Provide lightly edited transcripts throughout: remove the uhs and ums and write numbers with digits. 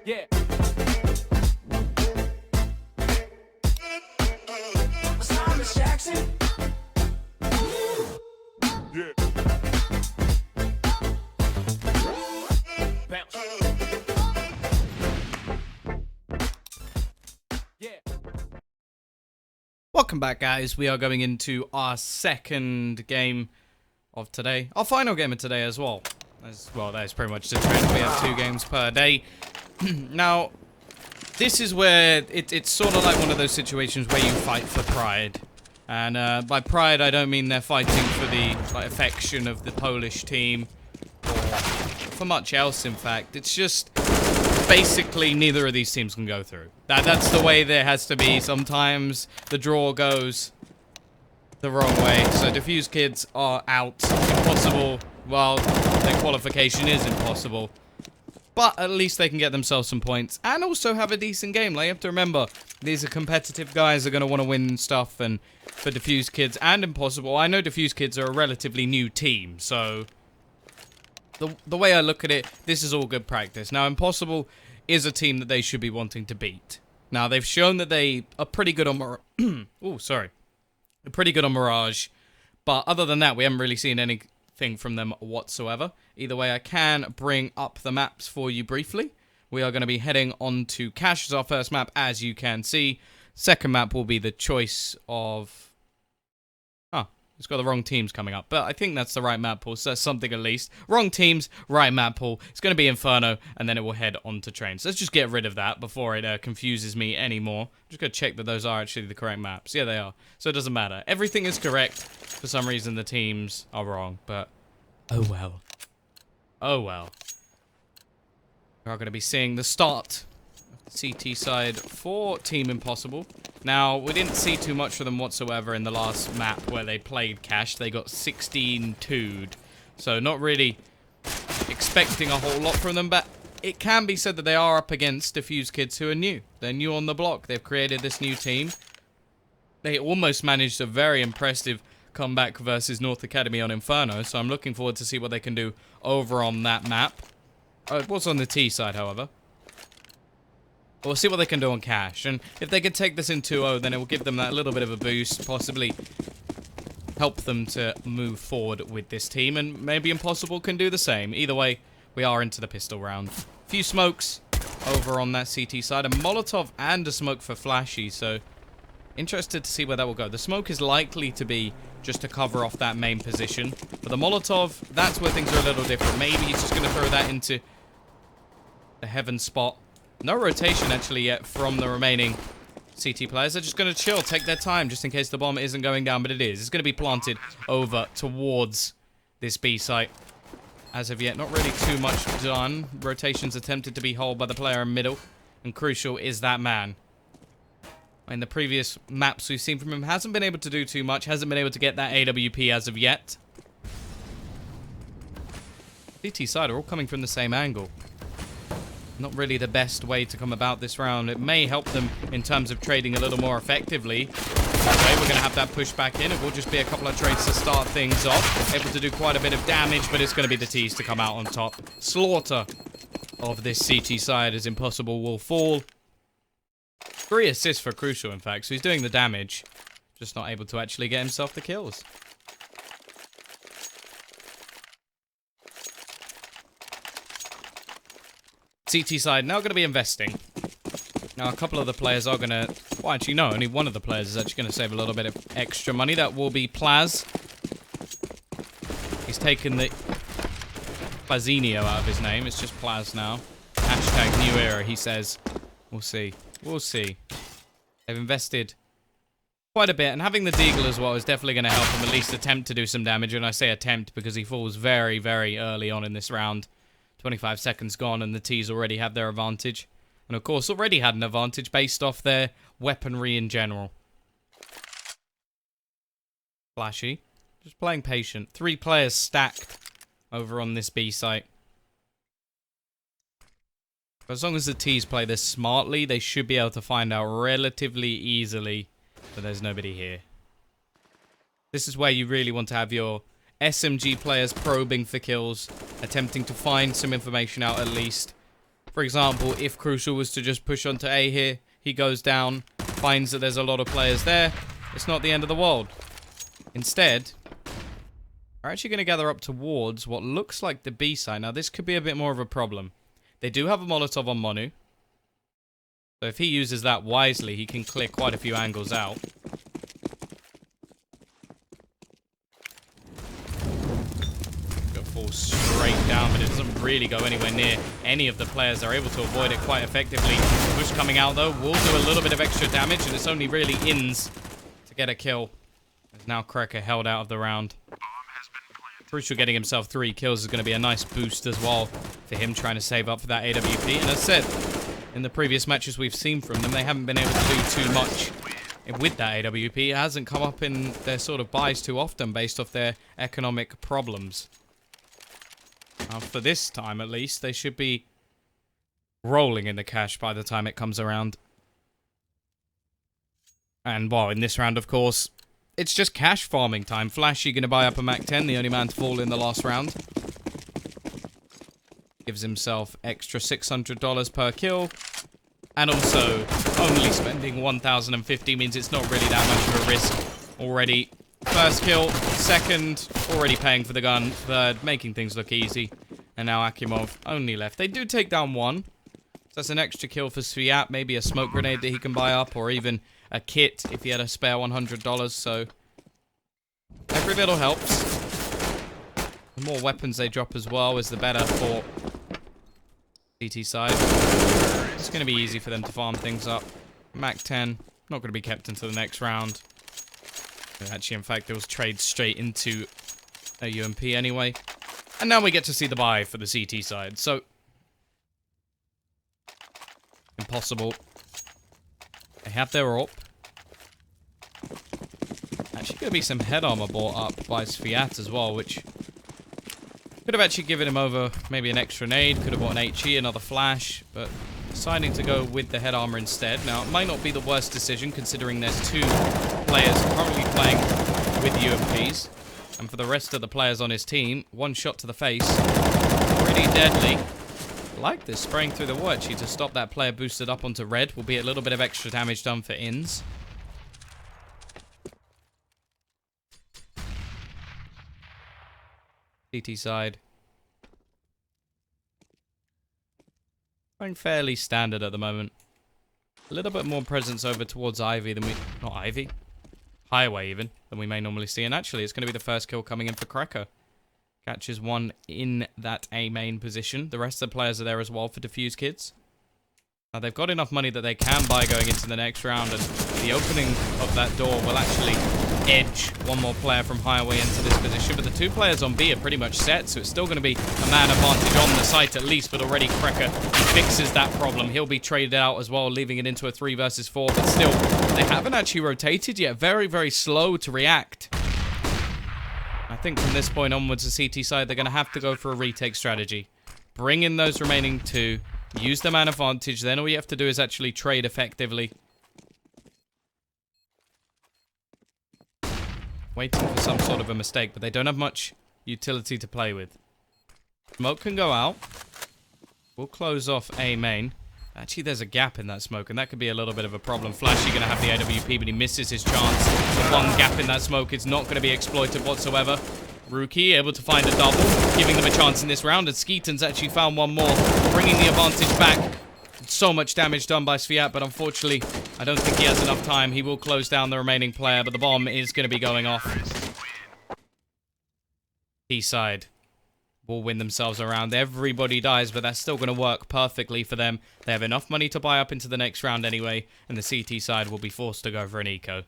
Yeah. Jackson. Yeah. Bounce. Yeah. Welcome back, guys. We are going into our second game of today. Our final game of today as well. That is pretty much the trend. We have 2 games per day. Now, this is where it's sort of like one of those situations where you fight for pride. And by pride, I don't mean they're fighting for the affection of the Polish team, or for much else, in fact. It's just, basically, neither of these teams can go through. That's the way there has to be. Sometimes the draw goes the wrong way. So Defusekids are out. Impossible, well, their qualification is impossible. But at least they can get themselves some points and also have a decent game. Like, you have to remember, these are competitive guys that are going to want to win stuff. And for Defusekids and Impossible, I know Defusekids are a relatively new team. So the way I look at it, this is all good practice. Now, Impossible is a team that they should be wanting to beat. Now, they've shown that they are pretty good on They're pretty good on Mirage. But other than that, we haven't really seen anything from them whatsoever. Either way, I can bring up the maps for you briefly. We are going to be heading on to Cash as our first map, as you can see. Second map will be the choice of... it's got the wrong teams coming up, but I think that's the right map pool, so that's something at least. Wrong teams, right map pool. It's going to be Inferno, and then it will head on to Trains. Let's just get rid of that before it confuses me anymore. I'm just going to check that those are actually the correct maps. Yeah, they are. So it doesn't matter. Everything is correct. For some reason, the teams are wrong, but oh well. Oh well. We are going to be seeing the start of the CT side for Team Impossible. Now, we didn't see too much of them whatsoever in the last map where they played Cash. They got 16-2'd. So not really expecting a whole lot from them, but it can be said that they are up against Defusekids who are new. They're new on the block. They've created this new team. They almost managed a very impressive comeback versus North Academy on Inferno, so I'm looking forward to see what they can do over on that map. It was on the T side, however. We'll see what they can do on Cash, and if they can take this in 2-0, then it will give them that little bit of a boost, possibly help them to move forward with this team, and maybe Impossible can do the same. Either way, we are into the pistol round. Few smokes over on that CT side, a Molotov and a smoke for Flashy, so interested to see where that will go. The smoke is likely to be just to cover off that main position, but the Molotov, that's where things are a little different. Maybe he's just going to throw that into the heaven spot. No rotation, actually, yet from the remaining CT players. They're just going to chill, take their time, just in case the bomb isn't going down, but it is. It's going to be planted over towards this B site. As of yet, not really too much done. Rotations attempted to be held by the player in middle, and Crucial is that man. In the previous maps we've seen from him, hasn't been able to do too much, hasn't been able to get that AWP as of yet. CT side are all coming from the same angle. Not really the best way to come about this round. It may help them in terms of trading a little more effectively. Okay, we're going to have that push back in. It will just be a couple of trades to start things off. Able to do quite a bit of damage, but it's going to be the T's to come out on top. Slaughter of this CT side as Impossible will fall. 3 assists for Crucial, in fact, so he's doing the damage. Just not able to actually get himself the kills. CT side now going to be investing. Now, a couple of the players are going to... Well, actually, no. Only one of the players is actually going to save a little bit of extra money. That will be Plaz. He's taken the Plazinio out of his name. It's just Plaz now. Hashtag new era, he says. We'll see. We'll see. They've invested quite a bit. And having the Deagle as well is definitely going to help him at least attempt to do some damage. And I say attempt because he falls very, very early on in this round. 25 seconds gone and the T's already have their advantage. And of course already had an advantage based off their weaponry in general. Flashy. Just playing patient. 3 players stacked over on this B site. But as long as the T's play this smartly, they should be able to find out relatively easily that there's nobody here. This is where you really want to have your SMG players probing for kills, attempting to find some information out at least. For example, if Crucial was to just push onto A here, he goes down, finds that there's a lot of players there, it's not the end of the world. Instead, we're actually going to gather up towards what looks like the B side. Now, this could be a bit more of a problem. They do have a Molotov on Monu. So if he uses that wisely, he can clear quite a few angles out. Fall straight down, but it doesn't really go anywhere near any of the players. They're able to avoid it quite effectively. Push coming out, though, will do a little bit of extra damage, and it's only really Ins to get a kill. As now Cracker held out of the round. Crucial getting himself 3 kills is going to be a nice boost as well for him trying to save up for that AWP. And as I said, in the previous matches we've seen from them, they haven't been able to do too much with that AWP. It hasn't come up in their sort of buys too often based off their economic problems. For this time, at least, they should be rolling in the cash by the time it comes around. And, well, in this round, of course, it's just cash farming time. Flashy going to buy up a MAC-10, the only man to fall in the last round. Gives himself extra $600 per kill. And also, only spending 1,050 means it's not really that much of a risk already. First kill, second, already paying for the gun, third, making things look easy. And now Akimov only left. They do take down one. So that's an extra kill for Sviat, maybe a smoke grenade that he can buy up, or even a kit if he had a spare $100, so every little helps. The more weapons they drop as well is the better for CT side. It's going to be easy for them to farm things up. MAC-10, not going to be kept until the next round. Actually, in fact, it was trade straight into a UMP anyway. And now we get to see the buy for the CT side. So, Impossible. They have their AWP. Actually, going to be some head armor bought up by Sviat as well, which could have actually given him over maybe an extra nade. Could have bought an HE, another flash, but deciding to go with the head armor instead. Now, it might not be the worst decision, considering there's 2 players currently playing with UMPs. And for the rest of the players on his team, 1 shot to the face. Pretty deadly. I like this, spraying through the wall actually to stop that player boosted up onto red. Will be a little bit of extra damage done for Ins. CT side. Going fairly standard at the moment. A little bit more presence over towards Ivy than we... Not Ivy. Highway even, than we may normally see. And actually, it's going to be the first kill coming in for Cracker. Catches one in that A main position. The rest of the players are there as well for Defusekids. Now, they've got enough money that they can buy going into the next round. And the opening of that door will actually edge one more player from Highway into this position. But the 2 players on B are pretty much set. So it's still going to be a man advantage on the site at least. But already Cracker fixes that problem. He'll be traded out as well, leaving it into a 3 versus 4. But still, they haven't actually rotated yet. Very, very slow to react. I think from this point onwards, the CT side, they're going to have to go for a retake strategy. Bring in those remaining 2. Use the man advantage. Then all you have to do is actually trade effectively. Waiting for some sort of a mistake, but they don't have much utility to play with. Smoke can go out. We'll close off A main. Actually, there's a gap in that smoke, and that could be a little bit of a problem. Flashy going to have the AWP, but he misses his chance. The one gap in that smoke is not going to be exploited whatsoever. Rookie able to find a double, giving them a chance in this round, and Skeeton's actually found one more, bringing the advantage back. So much damage done by Sviat, but unfortunately, I don't think he has enough time. He will close down the remaining player, but the bomb is going to be going off. T-side will win themselves around. Everybody dies, but that's still going to work perfectly for them. They have enough money to buy up into the next round anyway, and the CT side will be forced to go for an eco.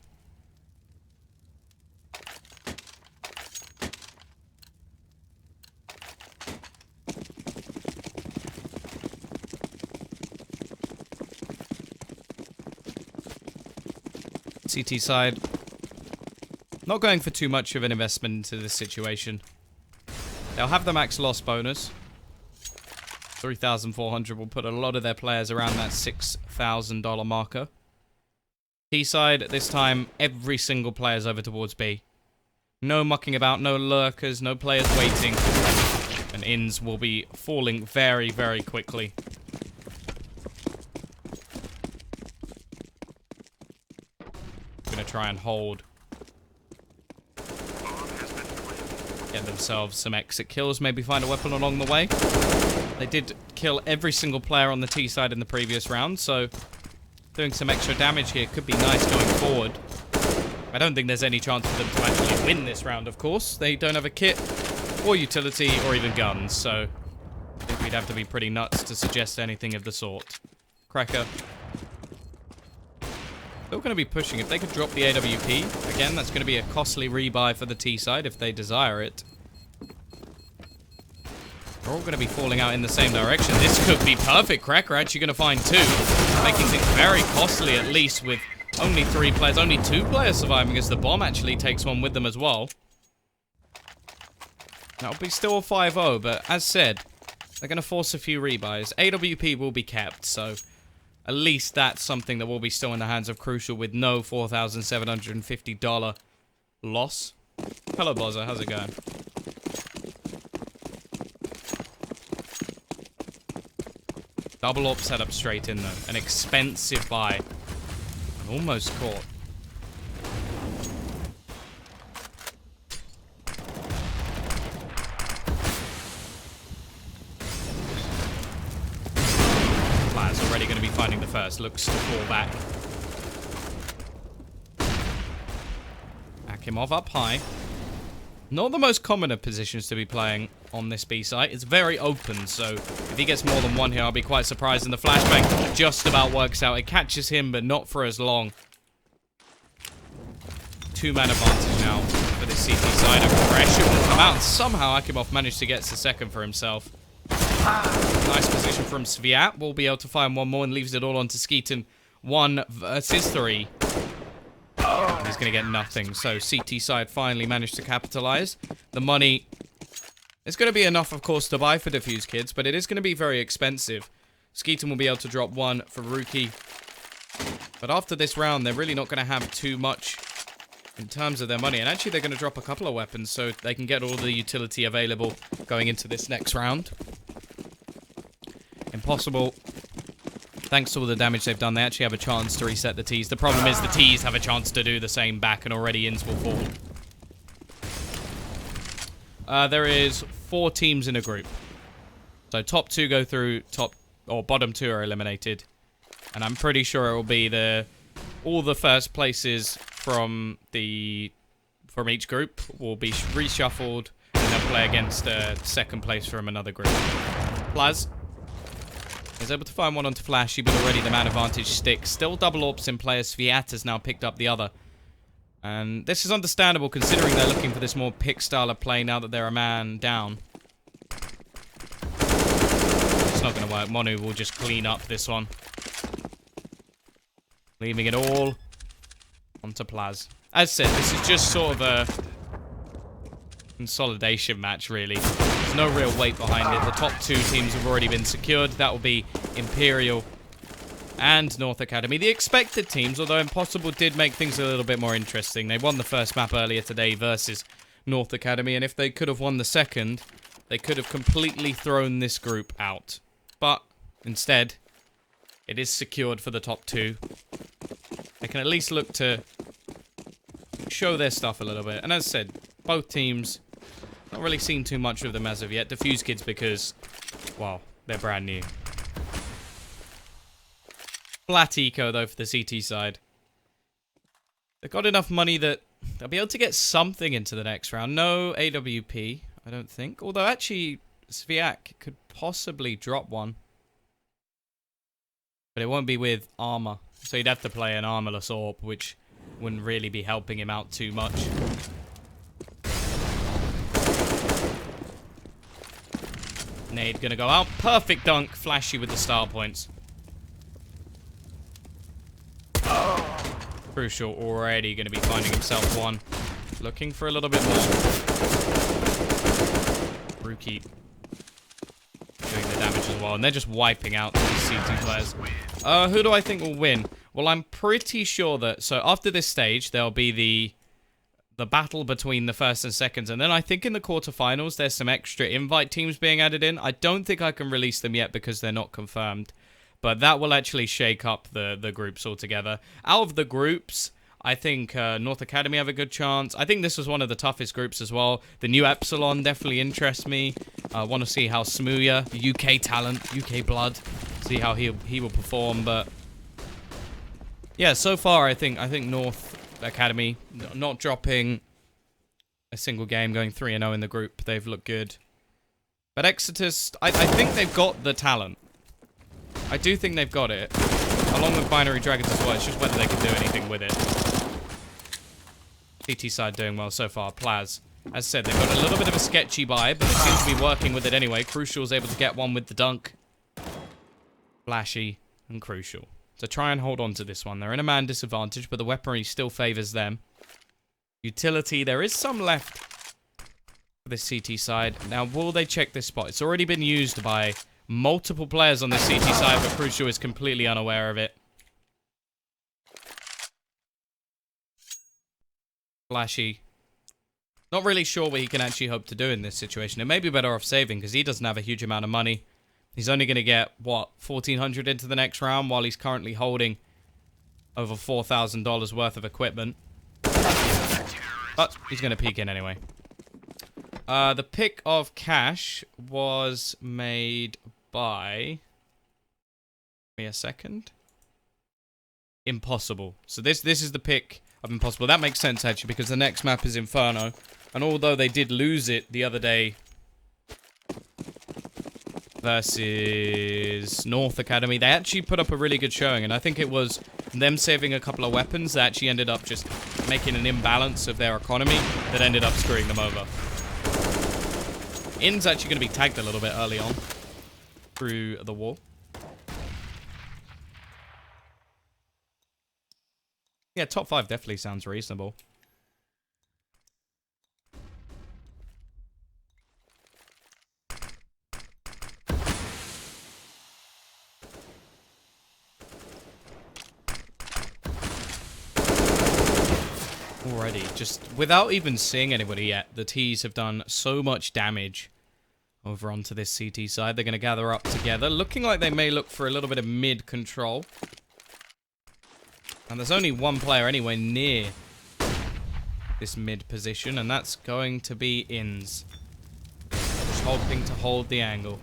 CT side, not going for too much of an investment into this situation. They'll have the max loss bonus. 3,400 will put a lot of their players around that $6,000 marker. T side, this time, every single player's over towards B. No mucking about, no lurkers, no players waiting. And ins will be falling very, very quickly. Gonna try and hold. Get themselves some exit kills, maybe find a weapon along the way. They did kill every single player on the T side in the previous round, so doing some extra damage here could be nice going forward. I don't think there's any chance for them to actually win this round, of course. They don't have a kit, or utility, or even guns, so I think we'd have to be pretty nuts to suggest anything of the sort. Cracker. Still going to be pushing. If they could drop the AWP, again, that's going to be a costly rebuy for the T side if they desire it. They're all going to be falling out in the same direction. This could be perfect. Cracker actually going to find two, making things very costly, at least with only 3 players, only 2 players surviving as the bomb actually takes one with them as well. That'll be still a 5-0, but as said, they're going to force a few rebuys. AWP will be kept, so at least that's something that will be still in the hands of Crucial with no $4,750 loss. Hello, Bozza. How's it going? Double op setup straight in, though. An expensive buy. Almost caught. Plaz already going to be finding the first. Looks to fall back. Akimov up high. Not the most common of positions to be playing on this B site. It's very open, so if he gets more than one here, I'll be quite surprised. And the flashbang just about works out. It catches him, but not for as long. 2-man advantage now for this CT side. And pressure will come out. And somehow Akimov managed to get the second for himself. Nice position from Sviat. Will be able to find one more and leaves it all on to Skeeton. 1 versus 3. And he's going to get nothing. So CT side finally managed to capitalize. The money is going to be enough, of course, to buy for Defusekids, but it is going to be very expensive. Skeeton will be able to drop 1 for Rookie. But after this round, they're really not going to have too much in terms of their money. And actually, they're going to drop a couple of weapons so they can get all the utility available going into this next round. Impossible. Thanks to all the damage they've done, they actually have a chance to reset the T's. The problem is the T's have a chance to do the same back, and already ins will fall. There is 4 teams in a group. So top 2 go through, bottom 2 are eliminated. And I'm pretty sure it will be all the first places from each group will be reshuffled, and they'll play against second place from another group. Plaz is able to find one onto Flashy, but already the man advantage sticks. Still double AWPs in play as Sviat has now picked up the other. And this is understandable considering they're looking for this more pick style of play now that they're a man down. It's not going to work. Monu will just clean up this one. Leaving it all onto Plaz. As said, this is just sort of a consolidation match, really. There's no real weight behind it. The top 2 teams have already been secured. That will be Imperial and North Academy. The expected teams, although Impossible did make things a little bit more interesting. They won the first map earlier today versus North Academy, and if they could have won the second, they could have completely thrown this group out. But instead, it is secured for the top 2. They can at least look to show their stuff a little bit. And as I said, both teams, not really seen too much of them as of yet. Defusekids because, well, they're brand new. Flat eco, though, for the CT side. They've got enough money that they'll be able to get something into the next round. No AWP, I don't think. Although, actually, Sviak could possibly drop one. But it won't be with armor. So he'd have to play an armorless AWP, which wouldn't really be helping him out too much. Nade gonna go out. Perfect dunk. Flashy with the star points. Crucial already going to be finding himself one. Looking for a little bit more. Rookie doing the damage as well. And they're just wiping out these C2 players. Who do I think will win? Well, I'm pretty sure that... So after this stage, there'll be the battle between the first and seconds. And then I think in the quarterfinals, there's some extra invite teams being added in. I don't think I can release them yet because they're not confirmed. But that will actually shake up the groups altogether. Out of the groups, I think North Academy have a good chance. I think this was one of the toughest groups as well. The new Epsilon definitely interests me. I want to see how Smooya, UK talent, UK blood, see how he will perform. But yeah, so far I think North Academy not dropping a single game, going 3-0 in the group. They've looked good. But Exodus, I think they've got the talent. I do think they've got it, along with Binary Dragons as well. It's just whether they can do anything with it. CT side doing well so far. Plaz, as I said, they've got a little bit of a sketchy buy, but they seem to be working with it anyway. Crucial's able to get one with the dunk. Flashy and Crucial. So try and hold on to this one. They're in a man disadvantage, but the weaponry still favors them. Utility, there is some left for this CT side. Now, will they check this spot? It's already been used by multiple players on the CT side, but Crucial is completely unaware of it. Flashy. Not really sure what he can actually hope to do in this situation. It may be better off saving because he doesn't have a huge amount of money. He's only going to get, what, 1,400 into the next round while he's currently holding over $4,000 worth of equipment. But he's going to peek in anyway. The pick of cash was made by... Give me a second. Impossible. So this is the pick of Impossible. That makes sense, actually, because the next map is Inferno. And although they did lose it the other day versus North Academy, they actually put up a really good showing. And I think it was them saving a couple of weapons that actually ended up just making an imbalance of their economy that ended up screwing them over. In's actually going to be tagged a little bit early on through the wall. Yeah, top 5 definitely sounds reasonable. Already, just without even seeing anybody yet, the T's have done so much damage over onto this CT side. They're going to gather up together, looking like they may look for a little bit of mid control. And there's only one player anywhere near this mid position, and that's going to be Inns. Just hoping to hold the angle.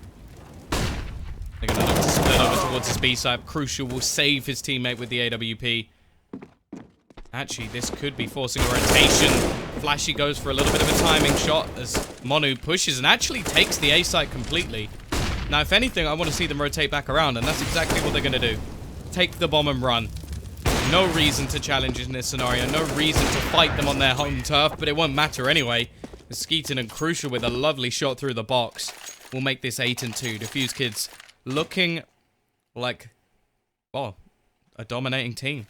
They're going to look to split over towards his B side. Crucial will save his teammate with the AWP. Actually, this could be forcing a rotation. Flashy goes for a little bit of a timing shot as Monu pushes and actually takes the A site completely. Now, if anything, I want to see them rotate back around, and that's exactly what they're going to do. Take the bomb and run. No reason to challenge in this scenario. No reason to fight them on their home turf, but it won't matter anyway. Skeeton and Crucial with a lovely shot through the box will make this 8-2. Defusekids looking like, well, a dominating team.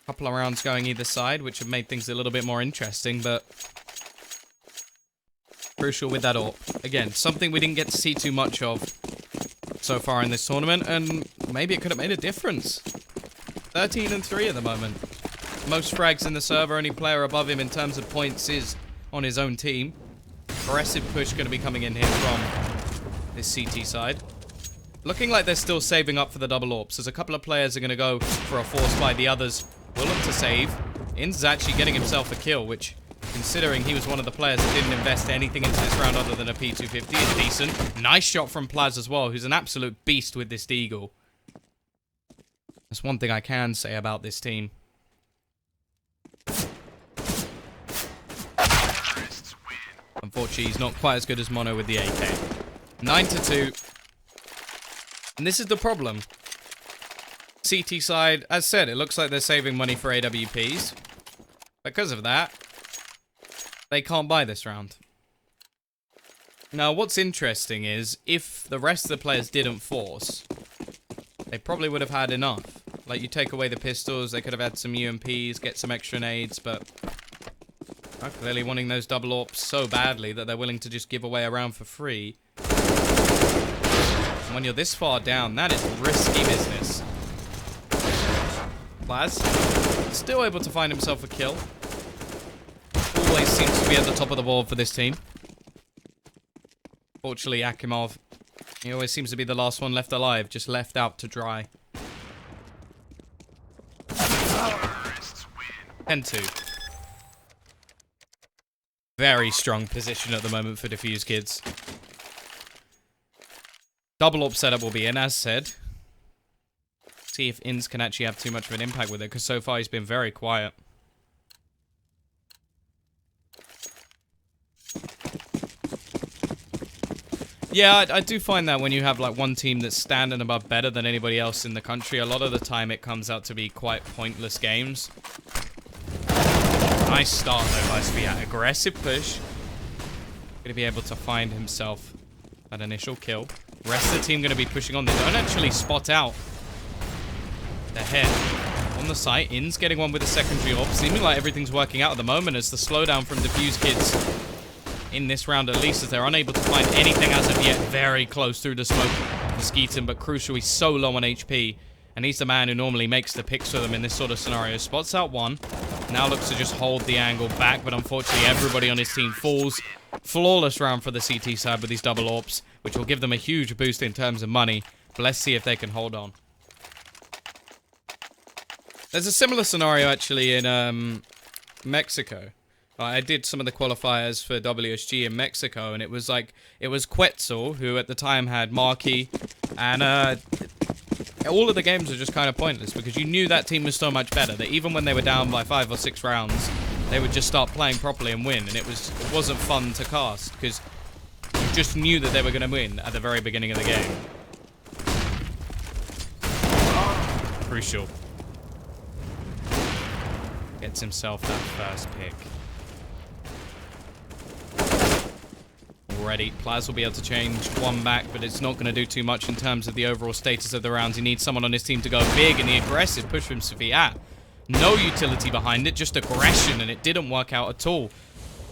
Couple of rounds going either side, which have made things a little bit more interesting, but Crucial with that AWP. Again, something we didn't get to see too much of so far in this tournament, and maybe it could have made a difference. 13-3 at the moment. Most frags in the server, only player above him in terms of points is on his own team. Aggressive push going to be coming in here from this CT side. Looking like they're still saving up for the double AWPs. There's a couple of players are going to go for a force buy. The others will look to save. Inns is actually getting himself a kill, which, considering he was one of the players that didn't invest anything into this round other than a P250, is decent. Nice shot from Plaz as well, who's an absolute beast with this Deagle. That's one thing I can say about this team. Unfortunately, he's not quite as good as Mono with the AK. 9-2. And this is the problem. CT side, as said, it looks like they're saving money for AWPs. Because of that, they can't buy this round. Now, what's interesting is, if the rest of the players didn't force, they probably would have had enough. Like, you take away the pistols, they could have had some UMPs, get some extra nades, but are clearly wanting those double AWPs so badly that they're willing to just give away a round for free. And when you're this far down, that is risky business. Plaz still able to find himself a kill. always seems to be at the top of the board for this team. Fortunately, Akimov, he always seems to be the last one left alive, just left out to dry. 10-2. Very strong position at the moment for Defusekids. Double up setup will be in, as said. See if Inns can actually have too much of an impact with it, because so far he's been very quiet. Yeah, I do find that when you have like one team that's standing above better than anybody else in the country, a lot of the time it comes out to be quite pointless games. Nice start though by Sviat. Aggressive push. Gonna be able to find himself that initial kill. Rest of the team gonna be pushing on. They don't actually spot out the head on the site. In's getting one with a secondary orb. Seeming like everything's working out at the moment as the slowdown from Defusekids in this round at least, as they're unable to find anything as of yet. Very close through the smoke for Skeeton, but crucial, he's so low on HP, and he's the man who normally makes the picks for them in this sort of scenario. Spots out one, now looks to just hold the angle back, but unfortunately everybody on his team falls. Flawless round for the CT side with these double orbs, which will give them a huge boost in terms of money, but let's see if they can hold on. There's a similar scenario actually in Mexico. I did some of the qualifiers for WSG in Mexico, and it was Quetzal, who at the time had Marquis, and all of the games were just kind of pointless, because you knew that team was so much better, that even when they were down by 5 or 6 rounds, they would just start playing properly and win, and it wasn't fun to cast, because you just knew that they were going to win at the very beginning of the game. Crucial. Gets himself that first pick. Already, Plaz will be able to change one back, but it's not going to do too much in terms of the overall status of the rounds. He needs someone on his team to go big, and the aggressive push from Sviat. No utility behind it, just aggression, and it didn't work out at all.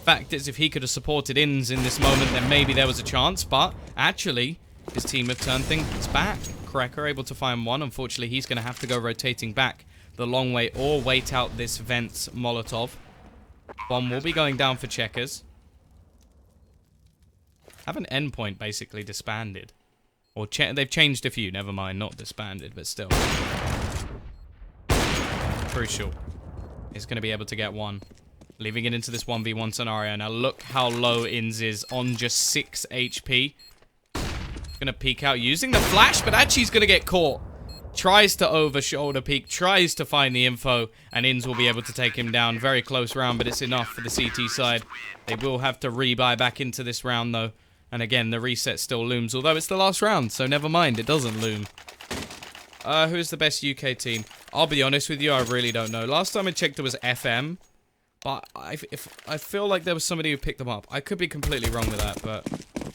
Fact is, if he could have supported Inns in this moment, then maybe there was a chance, but actually, his team have turned things back. Cracker able to find one. Unfortunately, he's going to have to go rotating back the long way or wait out this Vents Molotov. Bomb will be going down for Checkers. Have an endpoint basically disbanded. Or they've changed a few, never mind, not disbanded, but still. Crucial. Is going to be able to get one. Leaving it into this 1v1 scenario. Now look how low Inns is on just 6 HP. Gonna peek out using the flash, but actually he's gonna get caught. Tries to over shoulder peek, tries to find the info, and Inns will be able to take him down. Very close round, but it's enough for the CT side. They will have to rebuy back into this round though. And again, the reset still looms, although it's the last round, so never mind, it doesn't loom. Who's the best UK team? I'll be honest with you, I really don't know. Last time I checked, it was FM, but I feel like there was somebody who picked them up. I could be completely wrong with that, but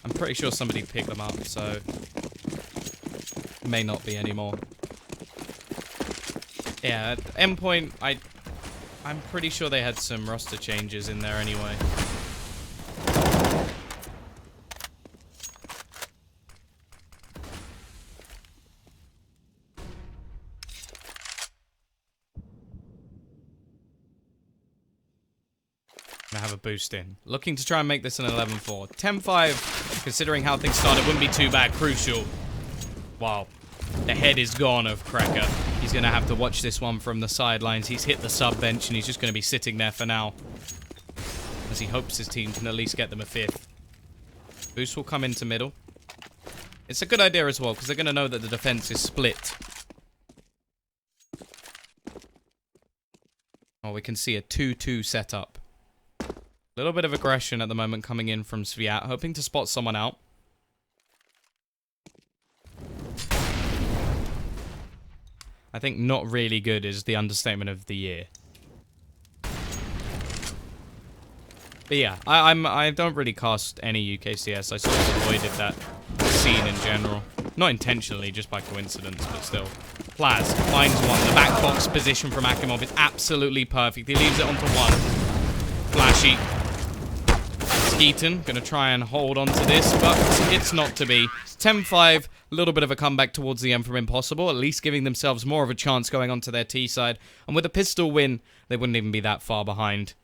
I'm pretty sure somebody picked them up, so it may not be anymore. Yeah, at endpoint, I'm pretty sure they had some roster changes in there anyway. Have a boost in. Looking to try and make this an 11-4. 10-5, considering how things started, wouldn't be too bad. Crucial. Wow. The head is gone of Cracker. He's going to have to watch this one from the sidelines. He's hit the sub bench, and he's just going to be sitting there for now, as he hopes his team can at least get them a 5th. Boost will come into middle. It's a good idea as well, because they're going to know that the defense is split. Oh, we can see a 2-2 setup. A little bit of aggression at the moment coming in from Sviat, hoping to spot someone out. I think not really good is the understatement of the year. But yeah, I don't really cast any UKCS. I sort of avoided that scene in general. Not intentionally, just by coincidence, but still. Plaz finds one. The back box position from Akimov is absolutely perfect. He leaves it onto one. Flashy. Skeeton gonna try and hold on to this, but it's not to be. 10-5, a little bit of a comeback towards the end from Impossible, at least giving themselves more of a chance going on to their T side. And with a pistol win, they wouldn't even be that far behind.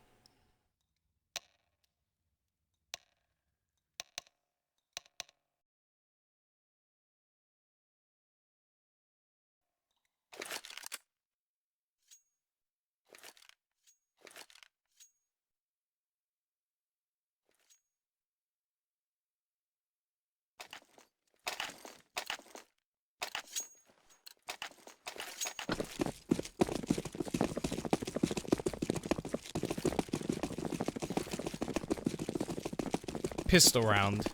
pistol round.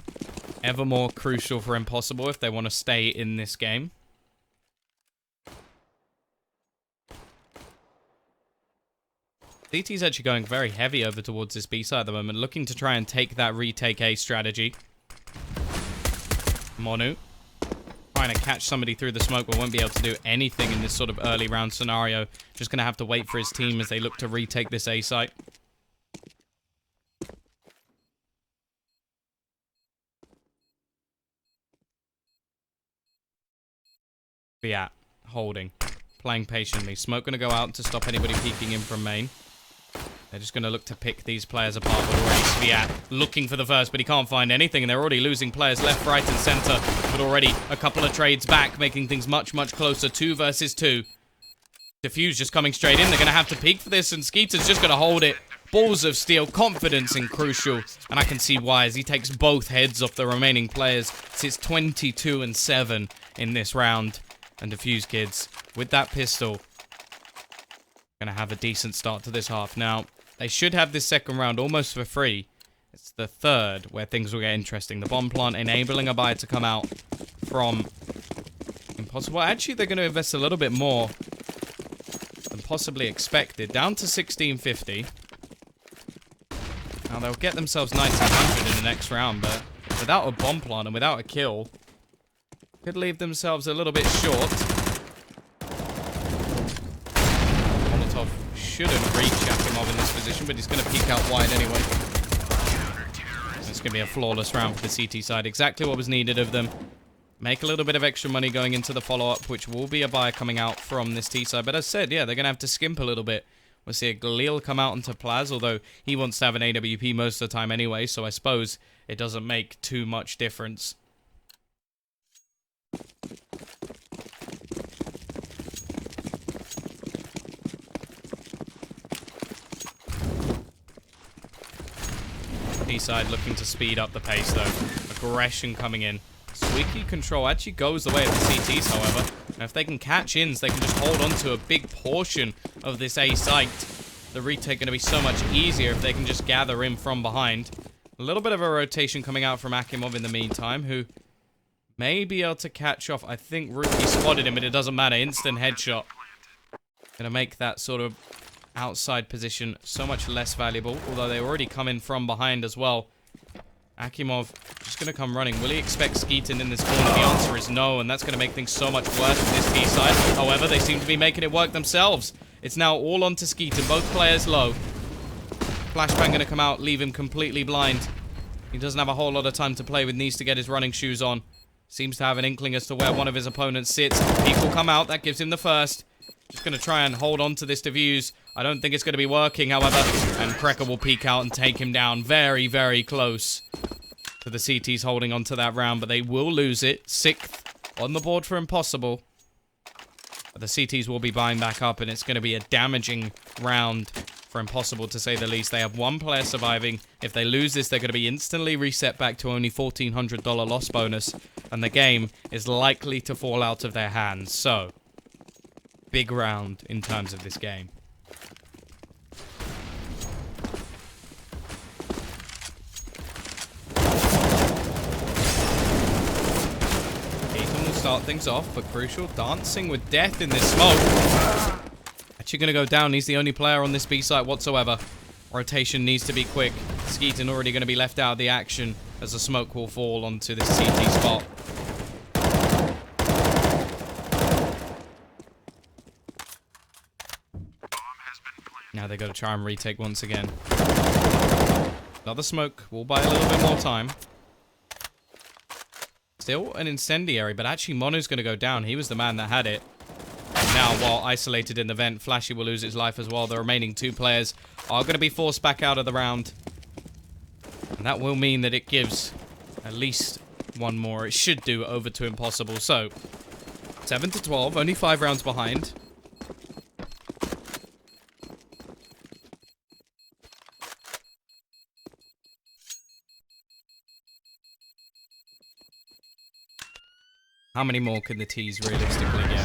Ever more crucial for Impossible if they want to stay in this game. CT's actually going very heavy over towards this B side at the moment, looking to try and take that retake A strategy. Monu trying to catch somebody through the smoke, but won't be able to do anything in this sort of early round scenario. Just going to have to wait for his team as they look to retake this A site. But yeah, holding. Playing patiently. Smoke going to go out to stop anybody peeking in from main. They're just going to look to pick these players apart. But already Sviat looking for the first, but he can't find anything. And they're already losing players left, right, and center. But already a couple of trades back, making things much, much closer. 2 versus 2. Defuse just coming straight in. They're going to have to peek for this, and Skeeter's just going to hold it. Balls of steel, confidence in Crucial. And I can see why, as he takes both heads off the remaining players. It's 22-7 in this round. And Defusekids, with that pistol, going to have a decent start to this half. Now, they should have this second round almost for free. It's the third where things will get interesting. The bomb plant enabling a buy to come out from Impossible. Actually, they're going to invest a little bit more than possibly expected. Down to 1650. Now, they'll get themselves 1900 in the next round, but without a bomb plant and without a kill, could leave themselves a little bit short. Molotov shouldn't reach Akimov in this position, but he's going to peek out wide anyway. It's going to be a flawless round for the CT side. Exactly what was needed of them. Make a little bit of extra money going into the follow-up, which will be a buy coming out from this T side. But as said, yeah, they're going to have to skimp a little bit. We'll see a Galil come out into Plaz, although he wants to have an AWP most of the time anyway, so I suppose it doesn't make too much difference. B-side looking to speed up the pace, though. Aggression coming in. Squeaky control actually goes the way of the CTs, however. Now, if they can catch ins, they can just hold on to a big portion of this A site. The retake going to be so much easier if they can just gather in from behind. A little bit of a rotation coming out from Akimov in the meantime, who may be able to catch off. I think Rookie spotted him, but it doesn't matter. Instant headshot. Gonna make that sort of outside position so much less valuable, although they already come in from behind as well. Akimov just gonna come running. Will he expect Skeeton in this corner? The answer is no, and that's gonna make things so much worse for this T side. However, they seem to be making it work themselves. It's now all onto Skeeton, both players low. Flashbang gonna come out, leave him completely blind. He doesn't have a whole lot of time to play with, needs to get his running shoes on. Seems to have an inkling as to where one of his opponents sits. Peek will come out, that gives him the first. Just going to try and hold on to this Defuse. I don't think it's going to be working, however. And Krecker will peek out and take him down. Very, very close to the CTs holding on to that round, but they will lose it. 6th on the board for Impossible. But the CTs will be buying back up, and it's going to be a damaging round for Impossible, to say the least. They have one player surviving. If they lose this, they're going to be instantly reset back to only $1,400 loss bonus, and the game is likely to fall out of their hands. So, big round in terms of this game. Keaton will start things off, but Crucial dancing with death in this smoke. Actually going to go down. He's the only player on this B site whatsoever. Rotation needs to be quick. Skeeton already going to be left out of the action as the smoke will fall onto this CT spot. Now they got to try and retake once again. Another smoke will buy a little bit more time. Still an incendiary, but actually Mono's going to go down. He was the man that had it. Now, while isolated in the vent, Flashy will lose his life as well. The remaining 2 players are going to be forced back out of the round. And that will mean that it gives at least one more. It should do over to Impossible. So, 7-12, only 5 rounds behind. How many more can the T's realistically get?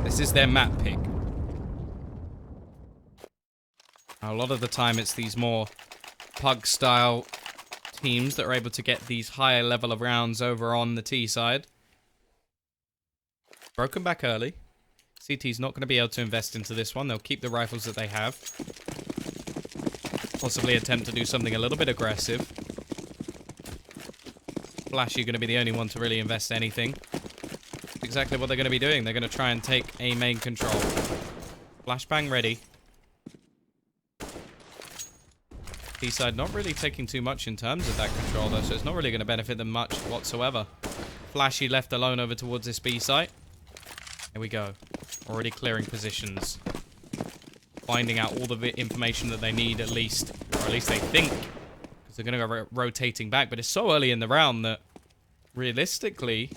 This is their map pick. Now, a lot of the time it's these more pug-style teams that are able to get these higher level of rounds over on the T side. Broken back early. CT's not going to be able to invest into this one. They'll keep the rifles that they have. Possibly attempt to do something a little bit aggressive. Flashy going to be the only one to really invest anything. That's exactly what they're going to be doing. They're going to try and take a main control. Flashbang ready. T-side not really taking too much in terms of that control though, so it's not really going to benefit them much whatsoever. Flashy left alone over towards this B site. Here we go. Already clearing positions. Finding out all the information that they need at least. Or at least they think. Because they're going to go rotating back. But it's so early in the round that realistically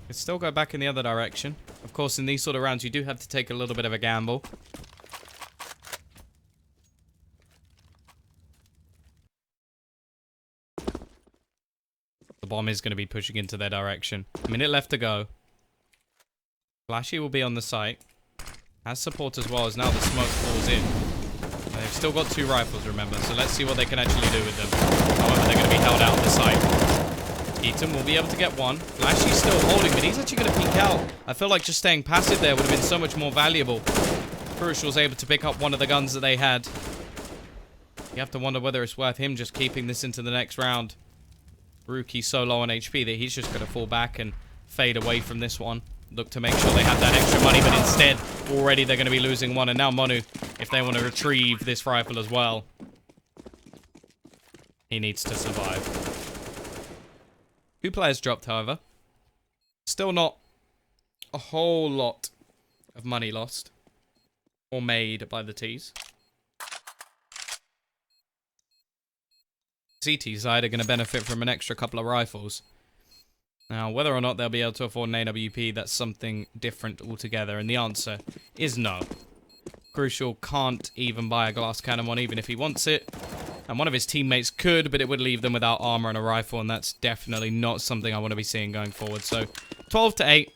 could still go back in the other direction. Of course, in these sort of rounds, you do have to take a little bit of a gamble. The bomb is going to be pushing into their direction. A minute left to go. Flashy will be on the site. Has support as well as now the smoke falls in. They've still got 2 rifles, remember, so let's see what they can actually do with them. However, they're going to be held out on the site. Eaton will be able to get one. Flashy's still holding, but he's actually going to peek out. I feel like just staying passive there would have been so much more valuable. Crucial's able to pick up one of the guns that they had. You have to wonder whether it's worth him just keeping this into the next round. Rookie's so low on HP that he's just going to fall back and fade away from this one. Look to make sure they have that extra money, but instead, already they're going to be losing one. And now Monu, if they want to retrieve this rifle as well, he needs to survive. 2 players dropped, however. Still not a whole lot of money lost or made by the T's. CT side are going to benefit from an extra couple of rifles. Now, whether or not they'll be able to afford an AWP, that's something different altogether. And the answer is no. Crucial can't even buy a glass cannon one, even if he wants it. And one of his teammates could, but it would leave them without armor and a rifle. And that's definitely not something I want to be seeing going forward. So, 12 to 8.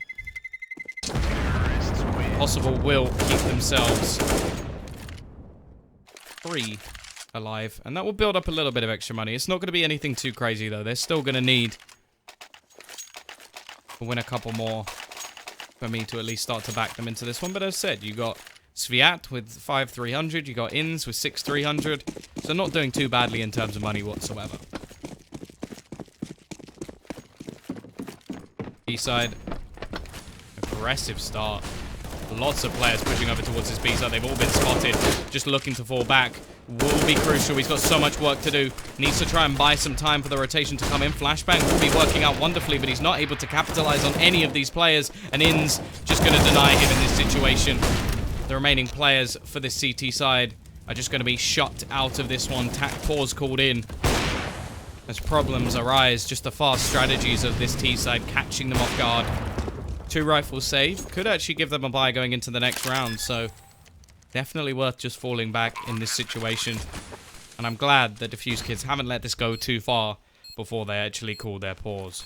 Impossible will keep themselves 3 alive. And that will build up a little bit of extra money. It's not going to be anything too crazy, though. They're still going to need win a couple more for me to at least start to back them into this one. But as I said, you got Sviat with 5,300, you got Inns with 6,300, so not doing too badly in terms of money whatsoever. B-side, aggressive start. Lots of players pushing over towards this B-side. They've all been spotted, just looking to fall back. Will be crucial. He's got so much work to do. Needs to try and buy some time for the rotation to come in. Flashbang will be working out wonderfully, but he's not able to capitalize on any of these players. And Inns just going to deny him in this situation. The remaining players for this CT side are just going to be shut out of this one. Pause called in. As problems arise, just the fast strategies of this T side catching them off guard. 2 rifles saved. Could actually give them a bye going into the next round, so definitely worth just falling back in this situation. And I'm glad that Defusekids haven't let this go too far before they actually call their pause.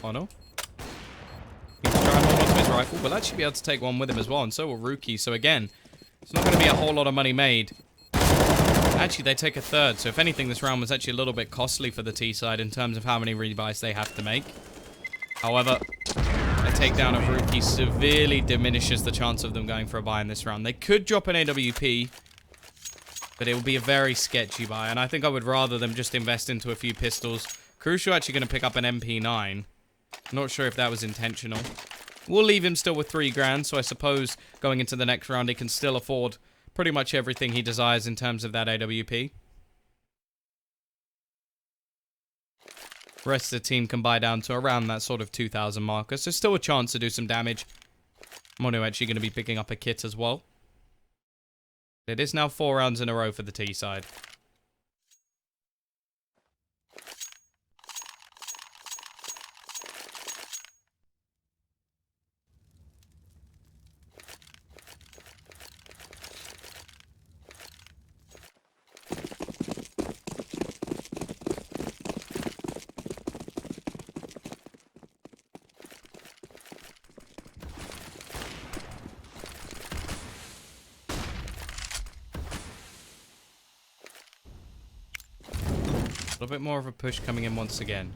Oh no. He's trying to hold on to his rifle. We'll actually be able to take one with him as well, and so will Rookie. So again, it's not going to be a whole lot of money made. Actually, they take a third, so if anything, this round was actually a little bit costly for the T side in terms of how many rebuys they have to make. However, a takedown of Rookie severely diminishes the chance of them going for a buy in this round. They could drop an AWP, but it would be a very sketchy buy, and I think I would rather them just invest into a few pistols. Crucial actually going to pick up an MP9. Not sure if that was intentional. We'll leave him still with 3 grand, so I suppose going into the next round he can still afford pretty much everything he desires in terms of that AWP. Rest of the team can buy down to around that sort of 2,000 marker, so still a chance to do some damage. Mono actually going to be picking up a kit as well. It is now 4 rounds in a row for the T side. A little bit more of a push coming in once again.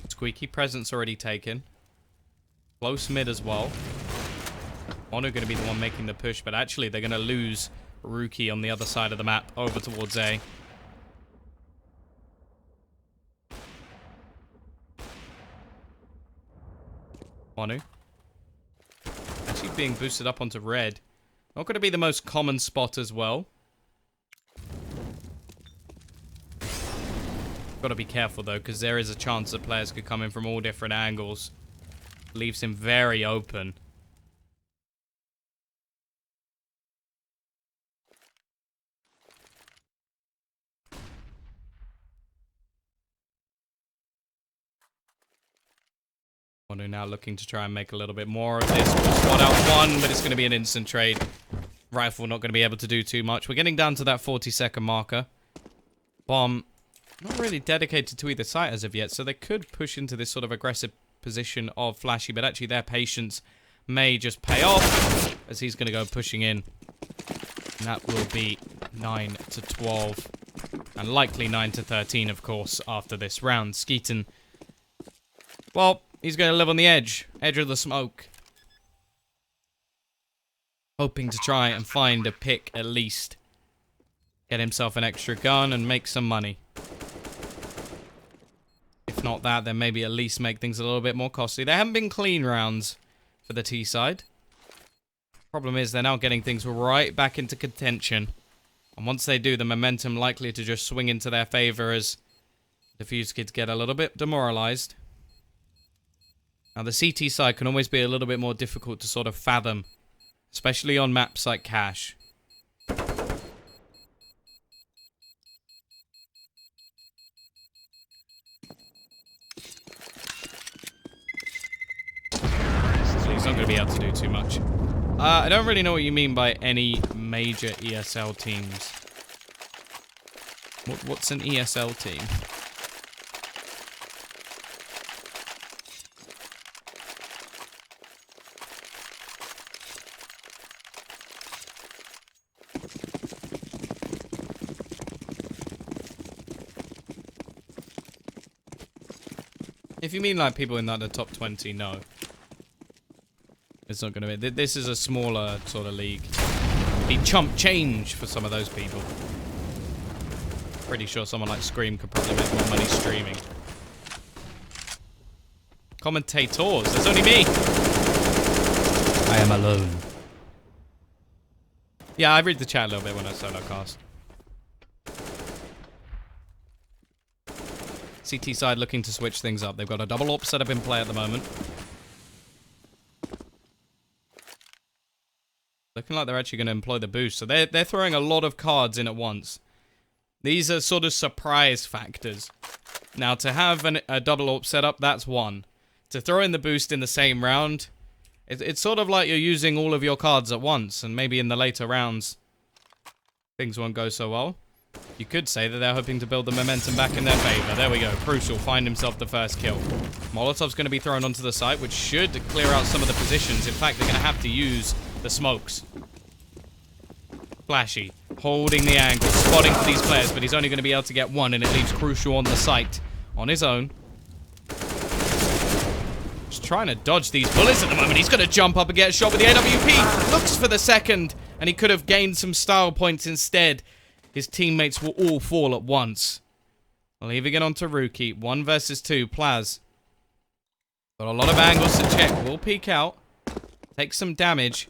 Squeaky presence already taken. Close mid as well. Mono going to be the one making the push, but actually they're going to lose Rookie on the other side of the map over towards A. Mono. Actually being boosted up onto red. Not going to be the most common spot as well. Got to be careful though, because there is a chance that players could come in from all different angles. Leaves him very open. Mono now looking to try and make a little bit more of this. We'll spot out one, but it's going to be an instant trade. Rifle not going to be able to do too much. We're getting down to that 40-second marker. Bomb not really dedicated to either site as of yet, so they could push into this sort of aggressive position of Flashy, but actually their patience may just pay off as he's going to go pushing in. And that will be 9 to 12. And likely 9 to 13, of course, after this round. Skeeton, well, he's going to live on the edge of the smoke. Hoping to try and find a pick at least. Get himself an extra gun and make some money. If not that, then maybe at least make things a little bit more costly. There haven't been clean rounds for the T side. Problem is, they're now getting things right back into contention. And once they do, the momentum likely to just swing into their favor as the Defusekids get a little bit demoralized. Now, the CT side can always be a little bit more difficult to sort of fathom, especially on maps like Cache. He's not going to be able to do too much. I don't really know what you mean by any major ESL teams. What's an ESL team? If you mean like people in like the top 20, no. It's not going to be. This is a smaller sort of league. It'd be chump change for some of those people. Pretty sure someone like Scream could probably make more money streaming. Commentators, there's only me. I am alone. Yeah, I read the chat a little bit when I solo cast. CT side looking to switch things up. They've got a double AWP setup in play at the moment. Looking like they're actually going to employ the boost. So they're throwing a lot of cards in at once. These are sort of surprise factors. Now, to have a double AWP setup, that's one. To throw in the boost in the same round, it's sort of like you're using all of your cards at once. And maybe in the later rounds, things won't go so well. You could say that they're hoping to build the momentum back in their favor. There we go. Crucial. Find himself the first kill. Molotov's going to be thrown onto the site, which should clear out some of the positions. In fact, they're going to have to use the smokes. Flashy. Holding the angle. Spotting for these players, but he's only going to be able to get one, and it leaves Crucial on the site on his own. Just trying to dodge these bullets at the moment. He's going to jump up and get a shot with the AWP. Looks for the second, and he could have gained some style points instead. His teammates will all fall at once. Leaving it on to Rookie. 1 versus 2. Plaz. Got a lot of angles to check. Will peek out. Take some damage.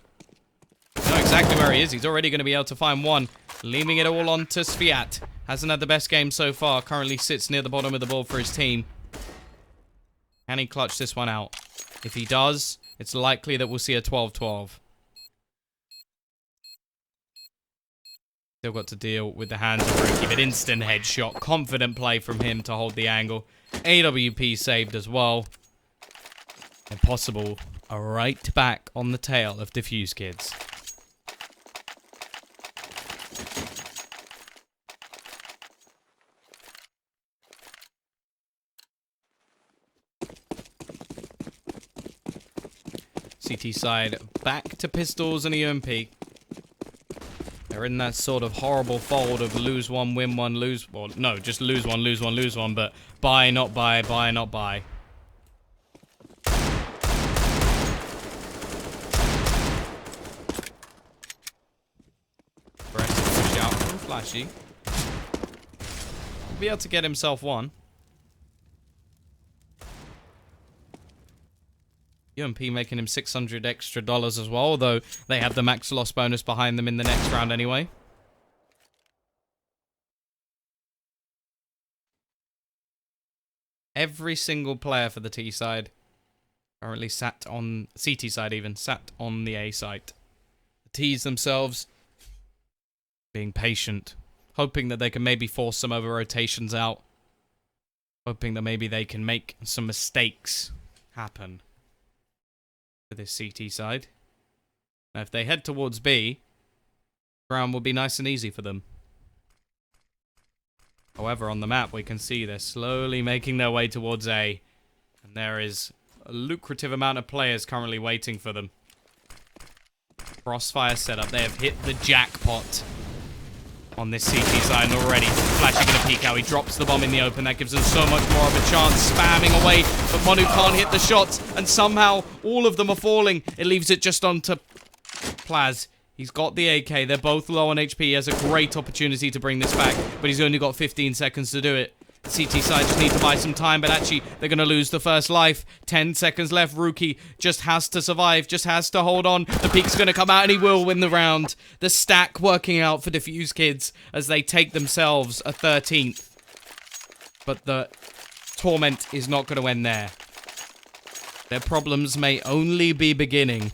Know exactly where he is. He's already going to be able to find one. Leaving it all on to Sviat. Hasn't had the best game so far. Currently sits near the bottom of the board for his team. Can he clutch this one out? If he does, it's likely that we'll see a 12-12. Still got to deal with the hands of Rookie, but instant headshot. Confident play from him to hold the angle. AWP saved as well. Impossible are right back on the tail of Defusekids. CT side back to pistols and EMP. They're in that sort of horrible fold of lose one, win one, lose... Well, no, just lose one, lose one, lose one, but buy, not buy, buy, not buy. Aggressive push out from Flashy. He'll be able to get himself one. UMP making him $600 extra as well, although they have the max loss bonus behind them in the next round anyway. Every single player for the T side currently sat on CT side, even sat on the A site. The T's themselves being patient, hoping that they can maybe force some over rotations out, hoping that maybe they can make some mistakes happen for this CT side. Now, if they head towards B, the round will be nice and easy for them. However, on the map, we can see they're slowly making their way towards A. And there is a lucrative amount of players currently waiting for them. Crossfire setup. They have hit the jackpot on this CT side already. Flashy gonna peek out. He drops the bomb in the open. That gives them so much more of a chance. Spamming away, but Monu can't hit the shots. And somehow, all of them are falling. It leaves it just onto Plaz. He's got the AK. They're both low on HP. He has a great opportunity to bring this back, but he's only got 15 seconds to do it. CT side just need to buy some time, but actually, they're going to lose the first life. 10 seconds left. Rookie just has to survive, just has to hold on. The peak's going to come out, and he will win the round. The stack working out for Defusekids as they take themselves a 13th. But the torment is not going to end there. Their problems may only be beginning.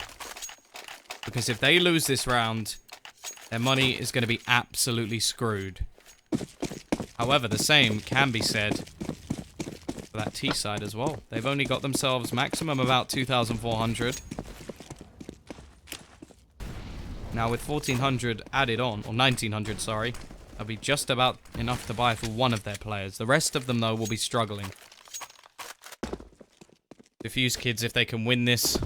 Because if they lose this round, their money is going to be absolutely screwed. However, the same can be said for that T side as well. They've only got themselves maximum about 2,400. Now with 1,400 added on, or 1,900, sorry, that'll be just about enough to buy for one of their players. The rest of them, though, will be struggling. Defusekids, if they can win this,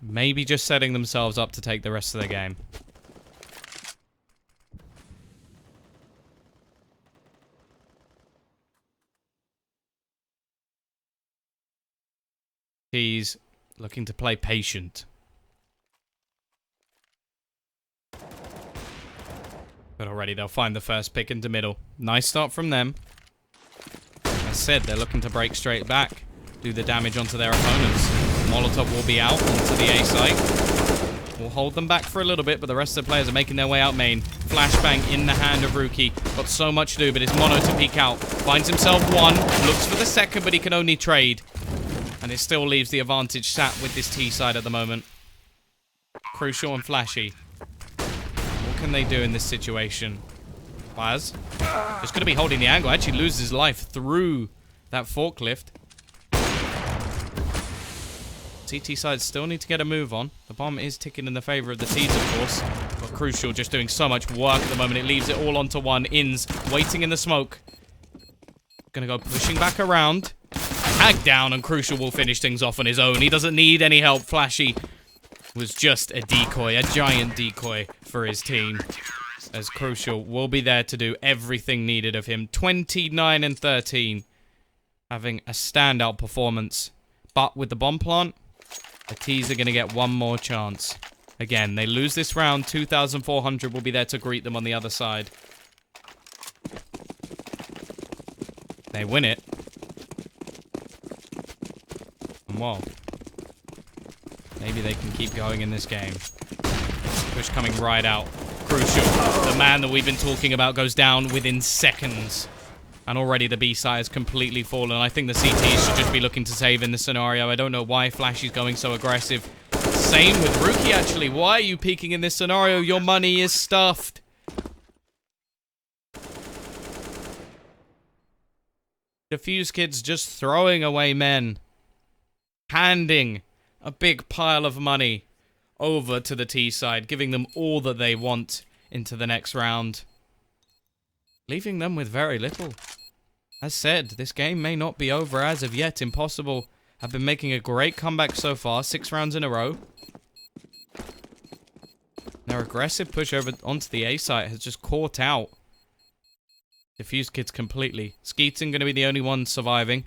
maybe just setting themselves up to take the rest of the game. He's looking to play patient. But already they'll find the first pick into middle. Nice start from them. As I said, they're looking to break straight back, do the damage onto their opponents. Molotov will be out onto the A site. We'll hold them back for a little bit, but the rest of the players are making their way out main. Flashbang in the hand of Rookie. Got so much to do, but it's Mono to peek out. Finds himself one. Looks for the second, but he can only trade. And it still leaves the advantage sat with this T side at the moment. Crucial and Flashy. What can they do in this situation? Plaz just going to be holding the angle. Actually loses his life through that forklift. CT side still need to get a move on. The bomb is ticking in the favor of the T's, of course. But Crucial just doing so much work at the moment. It leaves it all onto one. Ins waiting in the smoke. Gonna go pushing back around. Tag down, and Crucial will finish things off on his own. He doesn't need any help. Flashy was just a decoy, a giant decoy for his team. As Crucial will be there to do everything needed of him. 29 and 13. Having a standout performance. But with the bomb plant, the T's are going to get one more chance. Again, they lose this round. 2,400 will be there to greet them on the other side. They win it. And well, maybe they can keep going in this game. Push coming right out. Crucial. The man that we've been talking about goes down within seconds. And already the B side has completely fallen. I think the CTs should just be looking to save in this scenario. I don't know why Flashy's going so aggressive. Same with Rookie, actually. Why are you peeking in this scenario? Your money is stuffed. Defusekids just throwing away men. Handing a big pile of money over to the T side, giving them all that they want into the next round. Leaving them with very little. As said, this game may not be over as of yet. Impossible have been making a great comeback so far. 6 rounds in a row. Their aggressive push over onto the A site has just caught out Defusekids completely. Skeeton going to be the only one surviving.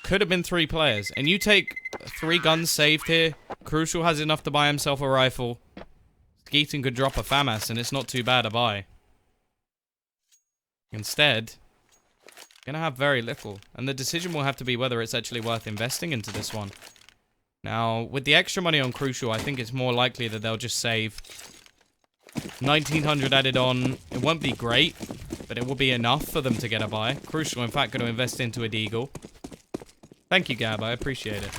Could have been 3 players. And you take 3 guns saved here. Crucial has enough to buy himself a rifle. Skeeton could drop a FAMAS, and it's not too bad a buy. Instead, gonna have very little. And the decision will have to be whether it's actually worth investing into this one. Now, with the extra money on Crucial, I think it's more likely that they'll just save. 1900 added on. It won't be great, but it will be enough for them to get a buy. Crucial, in fact, going to invest into a Deagle. Thank you, Gab. I appreciate it.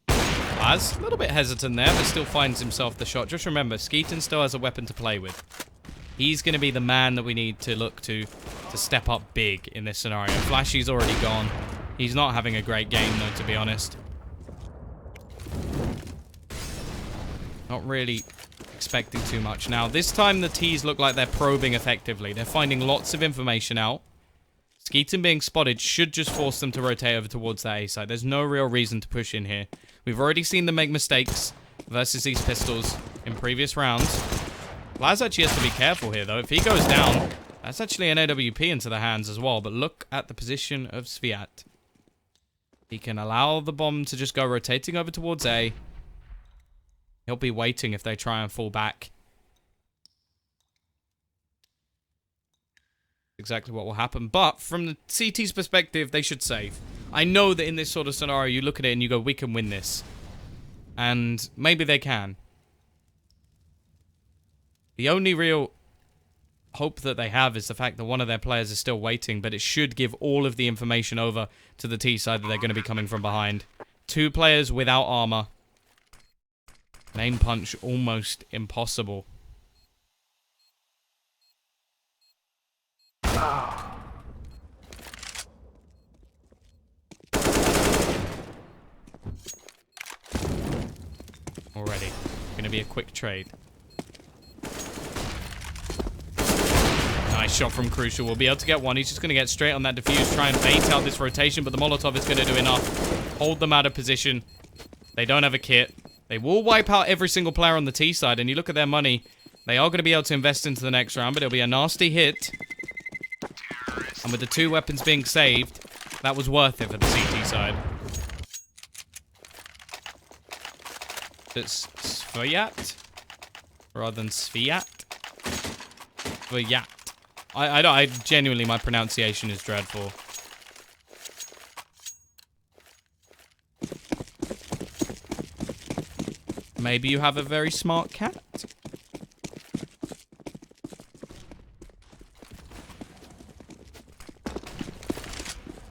Laz, a little bit hesitant there, but still finds himself the shot. Just remember, Skeeton still has a weapon to play with. He's going to be the man that we need to look to step up big in this scenario. Flashy's already gone. He's not having a great game, though, to be honest. Not really expecting too much. Now, this time the T's look like they're probing effectively. They're finding lots of information out. Skeeton being spotted should just force them to rotate over towards that A side. There's no real reason to push in here. We've already seen them make mistakes versus these pistols in previous rounds. Laz actually has to be careful here, though. If he goes down, that's actually an AWP into the hands as well. But look at the position of Sviat. He can allow the bomb to just go rotating over towards A. He'll be waiting if they try and fall back. Exactly what will happen. But from the CT's perspective, they should save. I know that in this sort of scenario, you look at it and you go, we can win this. And maybe they can. The only real hope that they have is the fact that one of their players is still waiting, but it should give all of the information over to the T side that they're going to be coming from behind. 2 players without armor. An aim punch almost impossible. Already. Going to be a quick trade. Nice shot from Crucial. We'll be able to get one. He's just going to get straight on that defuse, try and bait out this rotation, but the Molotov is going to do enough. Hold them out of position. They don't have a kit. They will wipe out every single player on the T side, and you look at their money, they are going to be able to invest into the next round, but it'll be a nasty hit. And with the 2 weapons being saved, that was worth it for the CT side. It's Sviat rather than Sviat. Sviat. I genuinely, my pronunciation is dreadful. Maybe you have a very smart cat.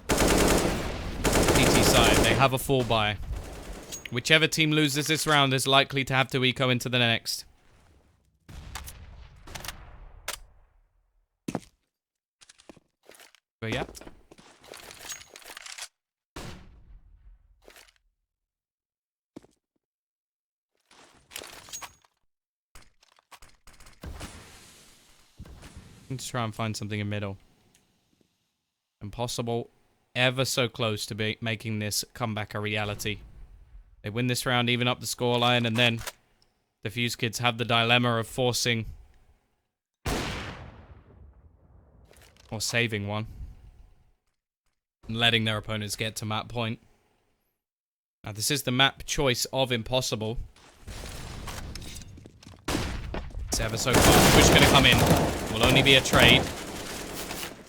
CT side, they have a full buy. Whichever team loses this round is likely to have to eco into the next. But yeah. Let's try and find something in middle. Impossible. Ever so close to making this comeback a reality. They win this round, even up the scoreline, and then the Defusekids have the dilemma of forcing or saving one and letting their opponents get to map point. Now, this is the map choice of Impossible. It's ever so close. Push going to come in. Will only be a trade.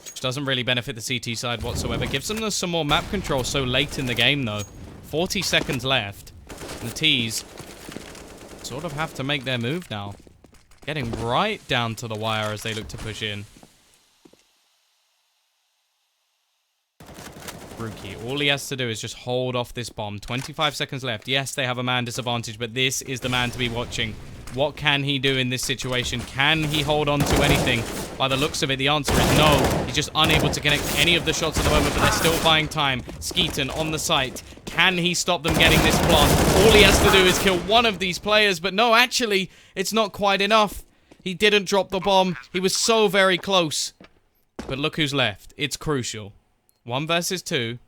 Which doesn't really benefit the CT side whatsoever. Gives them some more map control so late in the game, though. 40 seconds left. And the T's sort of have to make their move now. Getting right down to the wire as they look to push in. Rookie. All he has to do is just hold off this bomb. 25 seconds left. Yes, they have a man disadvantage, but this is the man to be watching. What can he do in this situation? Can he hold on to anything? By the looks of it, the answer is no. He's just unable to connect any of the shots at the moment, but they're still buying time. Skeeton on the site. Can he stop them getting this plant? All he has to do is kill one of these players, but no, actually, it's not quite enough. He didn't drop the bomb. He was so very close. But look who's left. It's Crucial. 1 versus 2.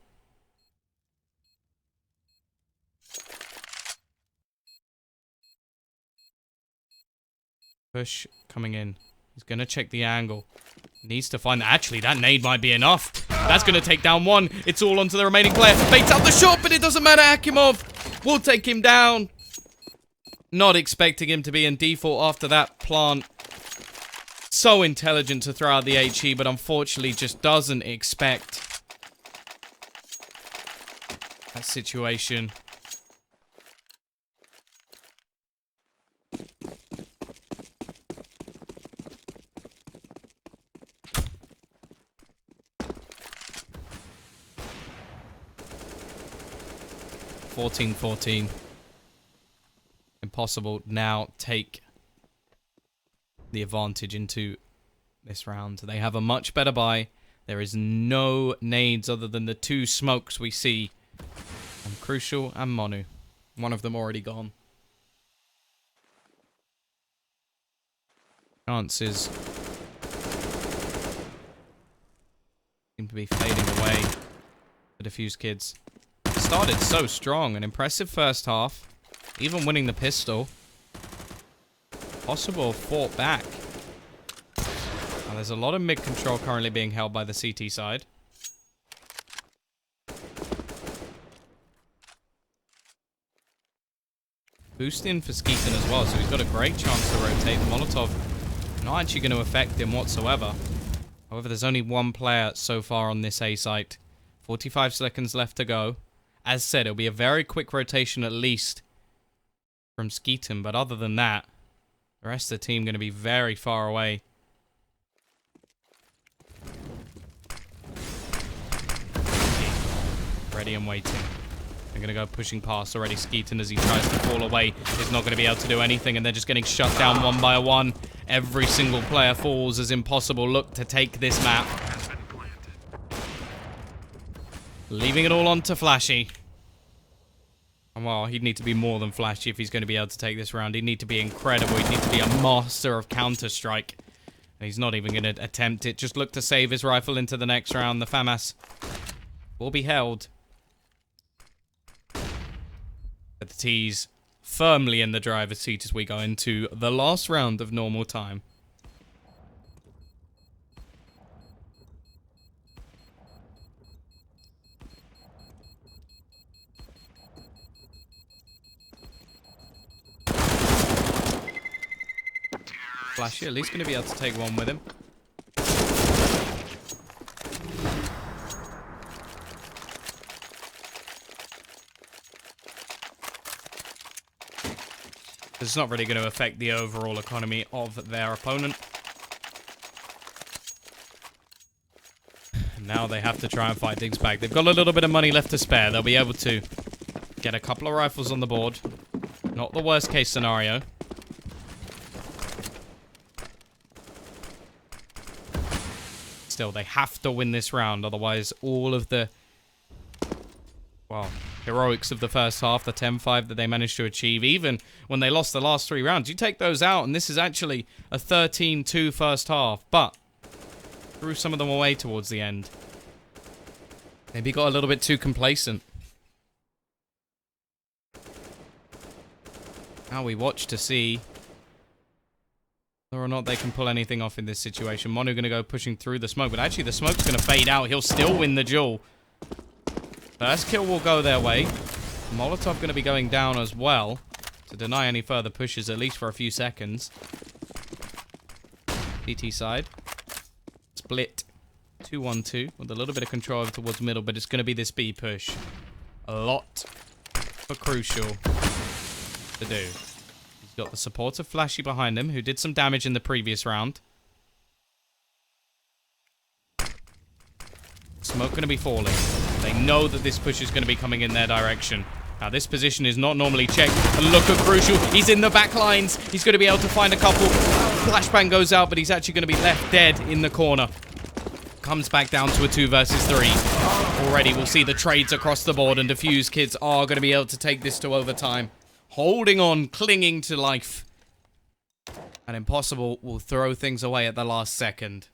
Push coming in. He's going to check the angle. Needs to find... Actually, that nade might be enough. That's going to take down one. It's all onto the remaining player. Baits out the shot, but it doesn't matter. Akimov will take him down. Not expecting him to be in default after that plant. So intelligent to throw out the HE, but unfortunately just doesn't expect that situation. (14-14). Impossible now take the advantage into this round. They have a much better buy. There is no nades other than the two smokes we see on Crucial and Monu. One of them already gone. Chances seem to be fading away. The Defusekids started so strong. An impressive first half. Even winning the pistol. Possible fought back. Now, there's a lot of mid control currently being held by the CT side. Boost in for Skeeton as well, so he's got a great chance to rotate. The Molotov not actually going to affect him whatsoever. However, there's only one player so far on this A site. 45 seconds left to go. As said, it'll be a very quick rotation at least from Skeeton, but other than that, the rest of the team going to be very far away. Ready and waiting. They're going to go pushing past already. Skeeton, as he tries to fall away, is not going to be able to do anything, and they're just getting shut down one by one. Every single player falls as Impossible look to take this map. Leaving it all on to Flashy. Well, he'd need to be more than Flashy if he's going to be able to take this round. He'd need to be incredible. He'd need to be a master of Counter-Strike. And he's not even going to attempt it. Just look to save his rifle into the next round. The FAMAS will be held. But the T's firmly in the driver's seat as we go into the last round of normal time. Flashy at least going to be able to take one with him. It's not really going to affect the overall economy of their opponent. And now they have to try and fight things back. They've got a little bit of money left to spare. They'll be able to get a couple of rifles on the board. Not the worst case scenario. Still, they have to win this round, otherwise all of the, well, heroics of the first half, the 10-5 that they managed to achieve, even when they lost the last 3 rounds, you take those out, and this is actually a 13-2 first half, but threw some of them away towards the end. Maybe got a little bit too complacent. Now we watch to see whether or not they can pull anything off in this situation. Monu going to go pushing through the smoke, but actually the smoke's going to fade out. He'll still win the duel. First kill will go their way. Molotov going to be going down as well to deny any further pushes, at least for a few seconds. PT side. Split 2-1-2 with a little bit of control over towards middle, but it's going to be this B push. A lot for Crucial to do. He's got the support of Flashy behind him, who did some damage in the previous round. Smoke going to be falling. They know that this push is going to be coming in their direction. Now, this position is not normally checked. And look at Crucial. He's in the back lines. He's going to be able to find a couple. Flashbang goes out, but he's actually going to be left dead in the corner. Comes back down to a 2 versus 3. Already, we'll see the trades across the board, and Defusekids are going to be able to take this to overtime. Holding on, clinging to life. And Impossible will throw things away at the last second.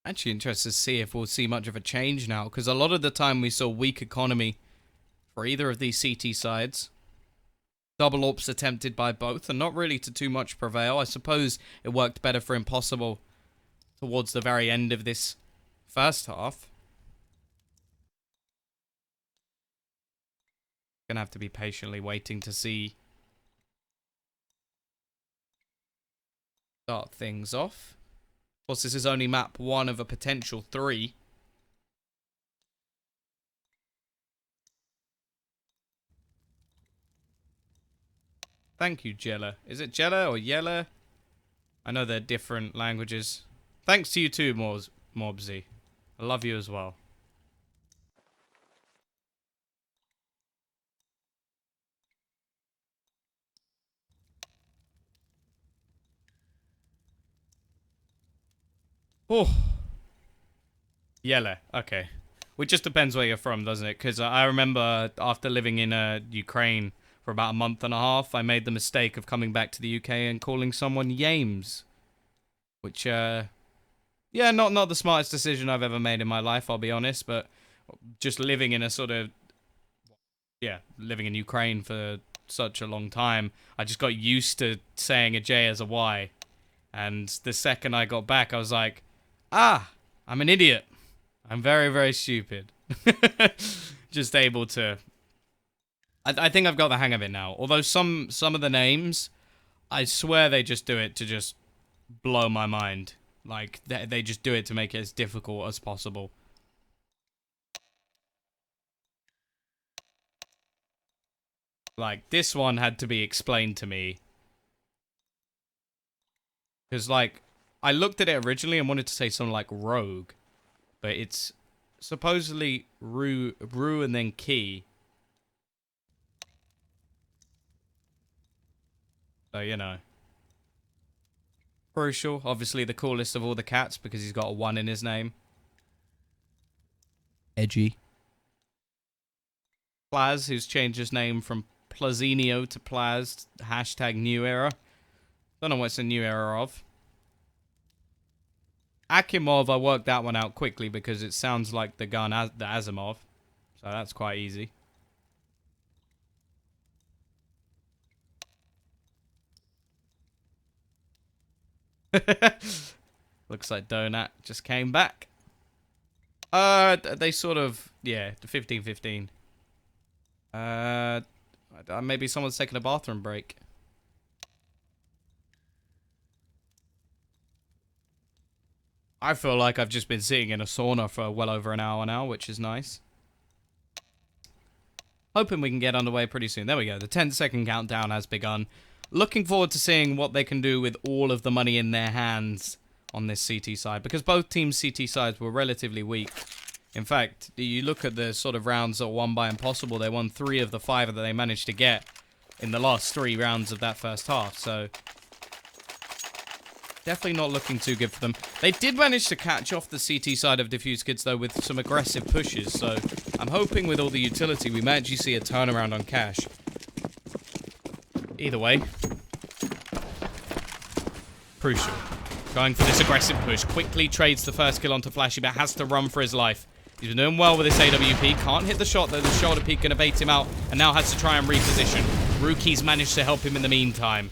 Actually interested to see if we'll see much of a change now, because a lot of the time we saw weak economy for either of these CT sides. Double AWPs attempted by both, and not really to too much prevail. I suppose it worked better for Impossible towards the very end of this first half. Gonna have to be patiently waiting to see start things off. Of course, this is only map 1 of a potential 3. Thank you, Jella. Is it Jella or Yella? I know they're different languages. Thanks to you too, Mobsy. I love you as well. Oh. Yella. Okay. It just depends where you're from, doesn't it? Because I remember after living in Ukraine for about a month and a half, I made the mistake of coming back to the UK and calling someone Yames. Which, yeah, not the smartest decision I've ever made in my life, I'll be honest. But just living in a sort of, yeah, living in Ukraine for such a long time, I just got used to saying a J as a Y. And the second I got back, I was like, ah, I'm an idiot. I'm very, very stupid. Just able to... I think I've got the hang of it now. Although some of the names, I swear they just do it to just blow my mind. Like, they just do it to make it as difficult as possible. Like, this one had to be explained to me. Because, like, I looked at it originally and wanted to say something like Rogue. But it's supposedly Rue and then Key. So, you know. Crucial. Obviously the coolest of all the cats because he's got a 1 in his name. Edgy. Plaz, who's changed his name from Plazinio to Plaz. Hashtag new era. Don't know what it's a new era of. Akimov, I worked that one out quickly because it sounds like the gun, the Asimov. So that's quite easy. Looks like Donut just came back. They sort of, yeah, the 15-15. Maybe someone's taking a bathroom break. I feel like I've just been sitting in a sauna for well over an hour now, which is nice. Hoping we can get underway pretty soon. There we go. The 10-second countdown has begun. Looking forward to seeing what they can do with all of the money in their hands on this CT side. Because both teams' CT sides were relatively weak. In fact, you look at the sort of rounds that were won by Impossible. They won 3 of the 5 that they managed to get in the last 3 rounds of that first half. So... definitely not looking too good for them. They did manage to catch off the CT side of Defusekids, though, with some aggressive pushes. So I'm hoping with all the utility, we may actually see a turnaround on cash. Either way. Crucial. Going for this aggressive push. Quickly trades the first kill onto Flashy, but has to run for his life. He's been doing well with this AWP. Can't hit the shot, though. The shoulder peek going to bait him out. And now has to try and reposition. Rookie's managed to help him in the meantime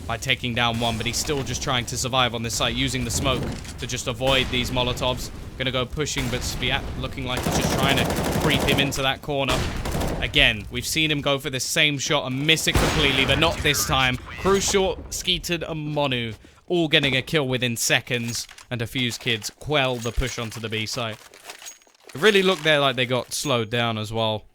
by taking down one, but he's still just trying to survive on this site, using the smoke to just avoid these Molotovs. Gonna go pushing, but Sviat looking like he's just trying to creep him into that corner. Again, we've seen him go for the same shot and miss it completely, but not this time. Crucial, Skeeted, and Monu all getting a kill within seconds, and Defusekids quell the push onto the B site. It really looked there like they got slowed down as well.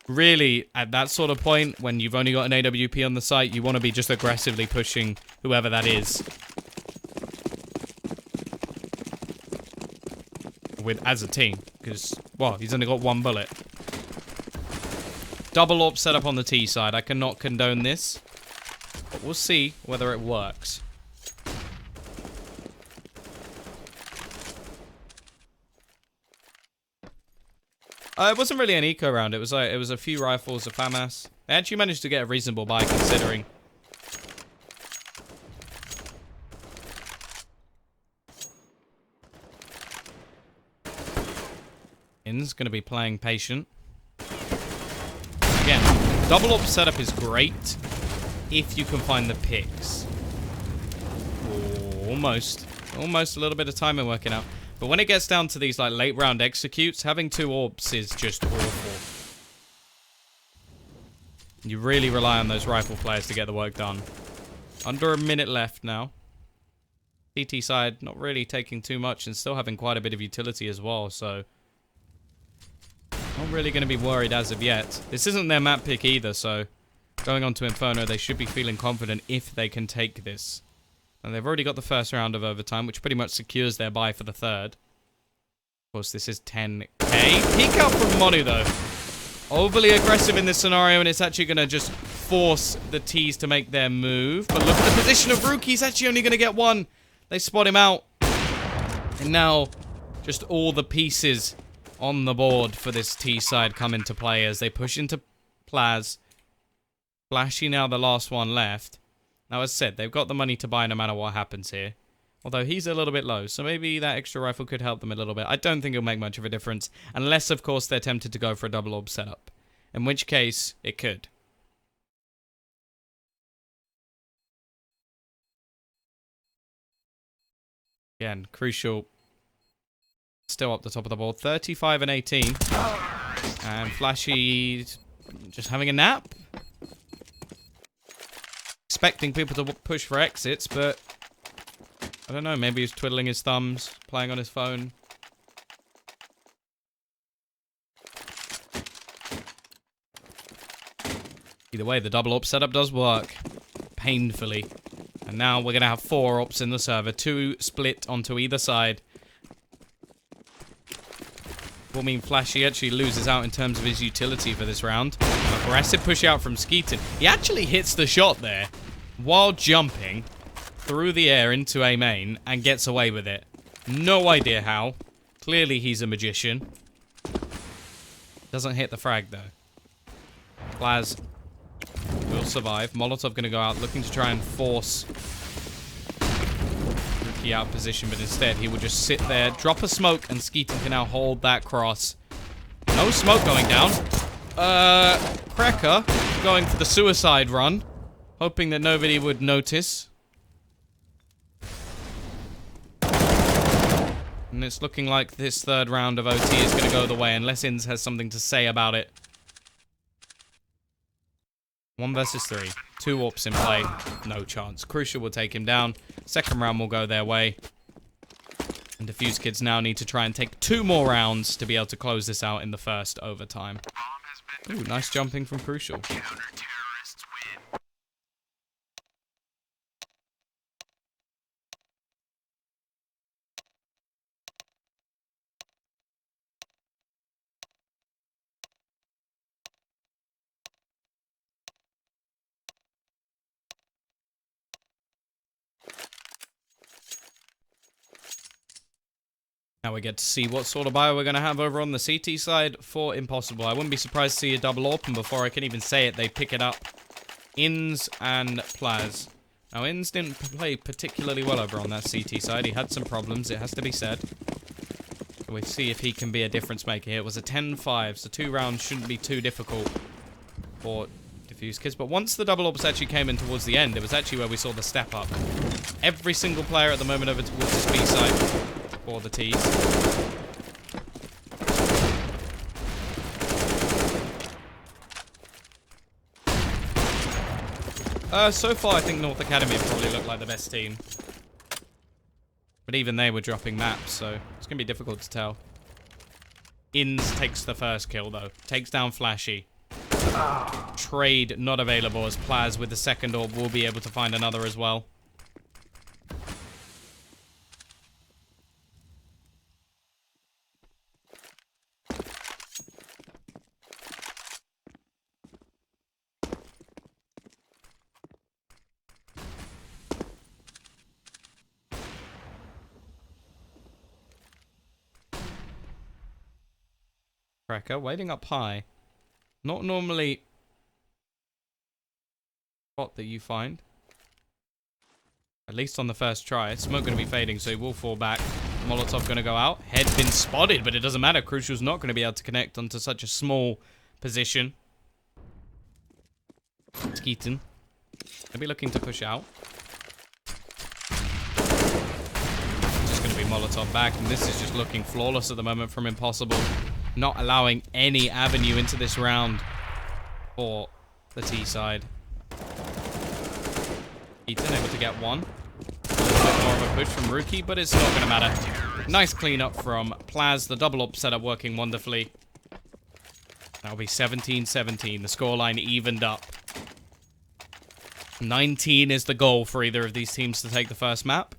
Really, at that sort of point, when you've only got an AWP on the site, you want to be just aggressively pushing whoever that is. As a team, because, well, he's only got 1 bullet. Double AWP set up on the T side. I cannot condone this, but we'll see whether it works. It wasn't really an eco round. It was a few rifles, a FAMAS. They actually managed to get a reasonable buy considering. In's going to be playing patient. Again, double up setup is great if you can find the picks. Almost a little bit of timing working out. But when it gets down to these like late round executes, having 2 orbs is just awful. You really rely on those rifle players to get the work done. Under a minute left now. CT side not really taking too much and still having quite a bit of utility as well, so not really going to be worried as of yet. This isn't their map pick either, so going on to Inferno, they should be feeling confident if they can take this. And they've already got the first round of overtime, which pretty much secures their bye for the third. Of course, this is 10k. Peek out from Monu, though. Overly aggressive in this scenario, and it's actually going to just force the T's to make their move. But look at the position of Rookie. He's actually only going to get 1. They spot him out. And now, just all the pieces on the board for this T side come into play as they push into Plaz. Flashy now the last one left. Now, as I said, they've got the money to buy no matter what happens here. Although he's a little bit low, so maybe that extra rifle could help them a little bit. I don't think it'll make much of a difference. Unless, of course, they're tempted to go for a double orb setup. In which case, it could. Again, Crucial still up the top of the board. 35 and 18. And Flashy just having a nap. Expecting people to push for exits, but I don't know, maybe he's twiddling his thumbs, playing on his phone. Either way, the double op setup does work painfully. And now we're going to have 4 ops in the server, 2 split onto either side. Will mean Flashy actually loses out in terms of his utility for this round. Aggressive push out from Skeeton. He actually hits the shot there while jumping through the air into a main and gets away with it. No idea how. Clearly he's a magician. Doesn't hit the frag though. Plaz will survive. Molotov going to go out looking to try and force Rookie out of position, but instead he will just sit there, drop a smoke, and Skeeton can now hold that cross. No smoke going down. Cracker going for the suicide run, hoping that nobody would notice. And it's looking like this third round of OT is going to go the way, unless Inns has something to say about it. 1 versus 3. 2 AWPs in play. No chance. Crucial will take him down. Second round will go their way. And Defusekids now need to try and take 2 more rounds to be able to close this out in the first overtime. Ooh, nice jumping from Crucial. Now we get to see what sort of bio we're going to have over on the CT side for Impossible. I wouldn't be surprised to see a double AWP, and before I can even say it, they pick it up. Inns and Plaz. Now, Inns didn't play particularly well over on that CT side. He had some problems, it has to be said. We'll see if he can be a difference maker here. It was a 10-5, so 2 rounds shouldn't be too difficult for Defusekids. But once the double AWPs actually came in towards the end, it was actually where we saw the step up. Every single player at the moment over towards the B side for the T's. So far, I think North Academy have probably looked like the best team. But even they were dropping maps, so it's going to be difficult to tell. Inns takes the first kill, though. Takes down Flashy. Trade not available, as Plaz with the second orb will be able to find another as well. Cracker waiting up high. Not normally spot that you find. At least on the first try. Smoke going to be fading, so he will fall back. Molotov going to go out. Head been spotted, but it doesn't matter. Crucial's not going to be able to connect onto such a small position. Skeeton. Gonna be looking to push out. Just going to be Molotov back, and this is just looking flawless at the moment from Impossible. Not allowing any avenue into this round for the T side. Skeeton able to get one. A little bit more of a push from Rookie, but it's not going to matter. Nice cleanup from Plaz. The double up setup working wonderfully. That'll be 17-17. The scoreline evened up. 19 is the goal for either of these teams to take the first map.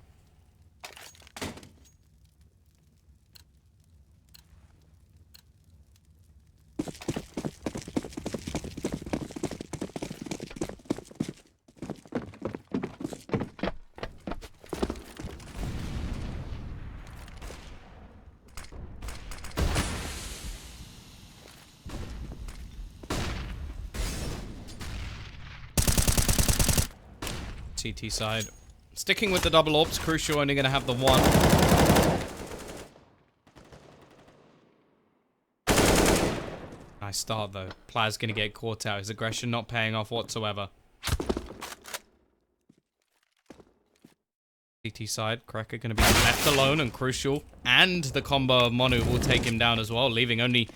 CT side. Sticking with the double orbs, Crucial only going to have the one. Nice start though. Plaz going to get caught out. His aggression not paying off whatsoever. CT side, Cracker going to be left alone, and Crucial and the combo of Monu will take him down as well, leaving only,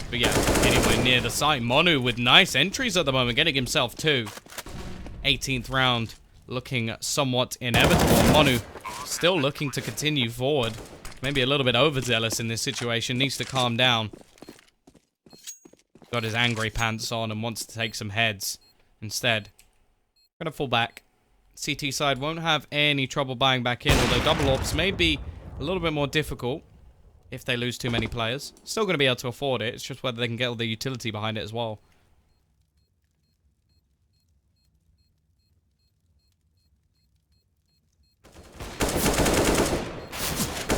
but yeah, anywhere near the site. Monu with nice entries at the moment, getting himself two. 18th round looking somewhat inevitable. Monu still looking to continue forward. Maybe a little bit overzealous in this situation. Needs to calm down. Got his angry pants on and wants to take some heads. Instead, gonna fall back. CT side won't have any trouble buying back in, although double ops may be a little bit more difficult if they lose too many players. Still gonna be able to afford it. It's just whether they can get all the utility behind it as well.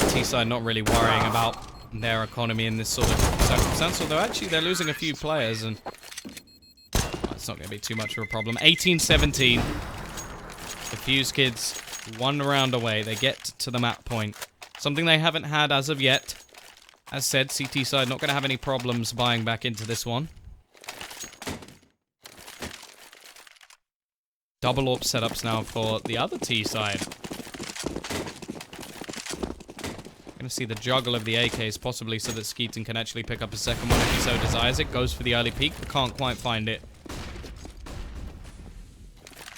T-side not really worrying about their economy in this sort of circumstance, although actually they're losing a few players, and it's not going to be too much of a problem. 18-17. Defusekids, one round away. They get to the map point. Something they haven't had as of yet. As said, CT side not going to have any problems buying back into this one. Double AWP setups now for the other T side. Going to see the juggle of the AKs, possibly so that Skeeton can actually pick up a second one if he so desires it. Goes for the early peek, but can't quite find it.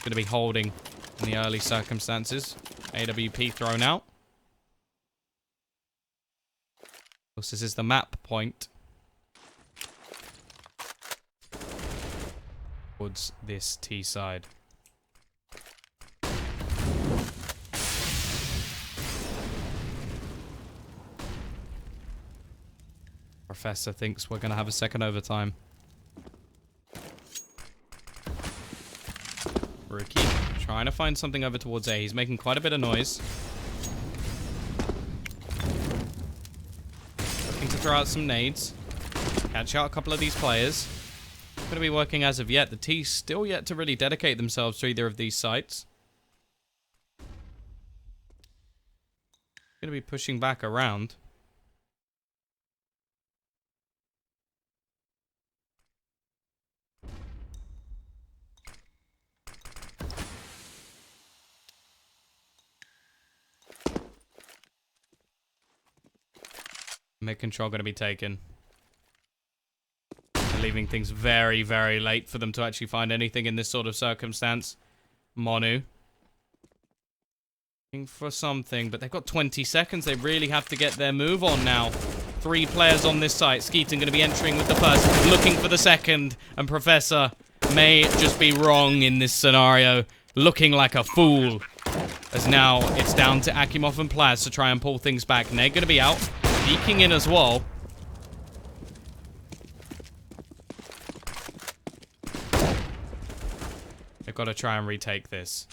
Going to be holding in the early circumstances. AWP thrown out. Of course, this is the map point towards this T side. Professor thinks we're going to have a second overtime. Rookie trying to find something over towards A. He's making quite a bit of noise. Looking to throw out some nades. Catch out a couple of these players. Not going to be working as of yet. The T's still yet to really dedicate themselves to either of these sites. Going to be pushing back around. Mid control going to be taken. They're leaving things very, very late for them to actually find anything in this sort of circumstance. Monu. Looking for something, but they've got 20 seconds. They really have to get their move on now. 3 players on this site. Skeeton going to be entering with the first, looking for the second. And Professor may just be wrong in this scenario. Looking like a fool. As now it's down to Akimov and Plaz to try and pull things back. And they're going to be out. Peeking in as well. They've got to try and retake this.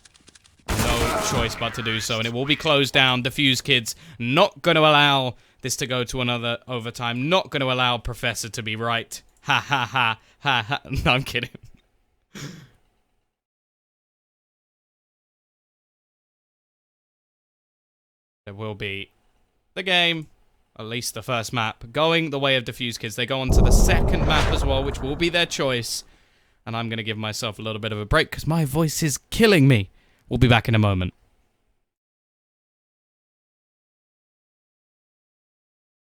No choice but to do so, and it will be closed down. Defusekids not going to allow this to go to another overtime. Not going to allow Professor to be right. Ha ha ha ha ha. No, I'm kidding. There will be the game, at least the first map, going the way of Defusekids. They go on to the second map as well, which will be their choice. And I'm going to give myself a little bit of a break because my voice is killing me. We'll be back in a moment.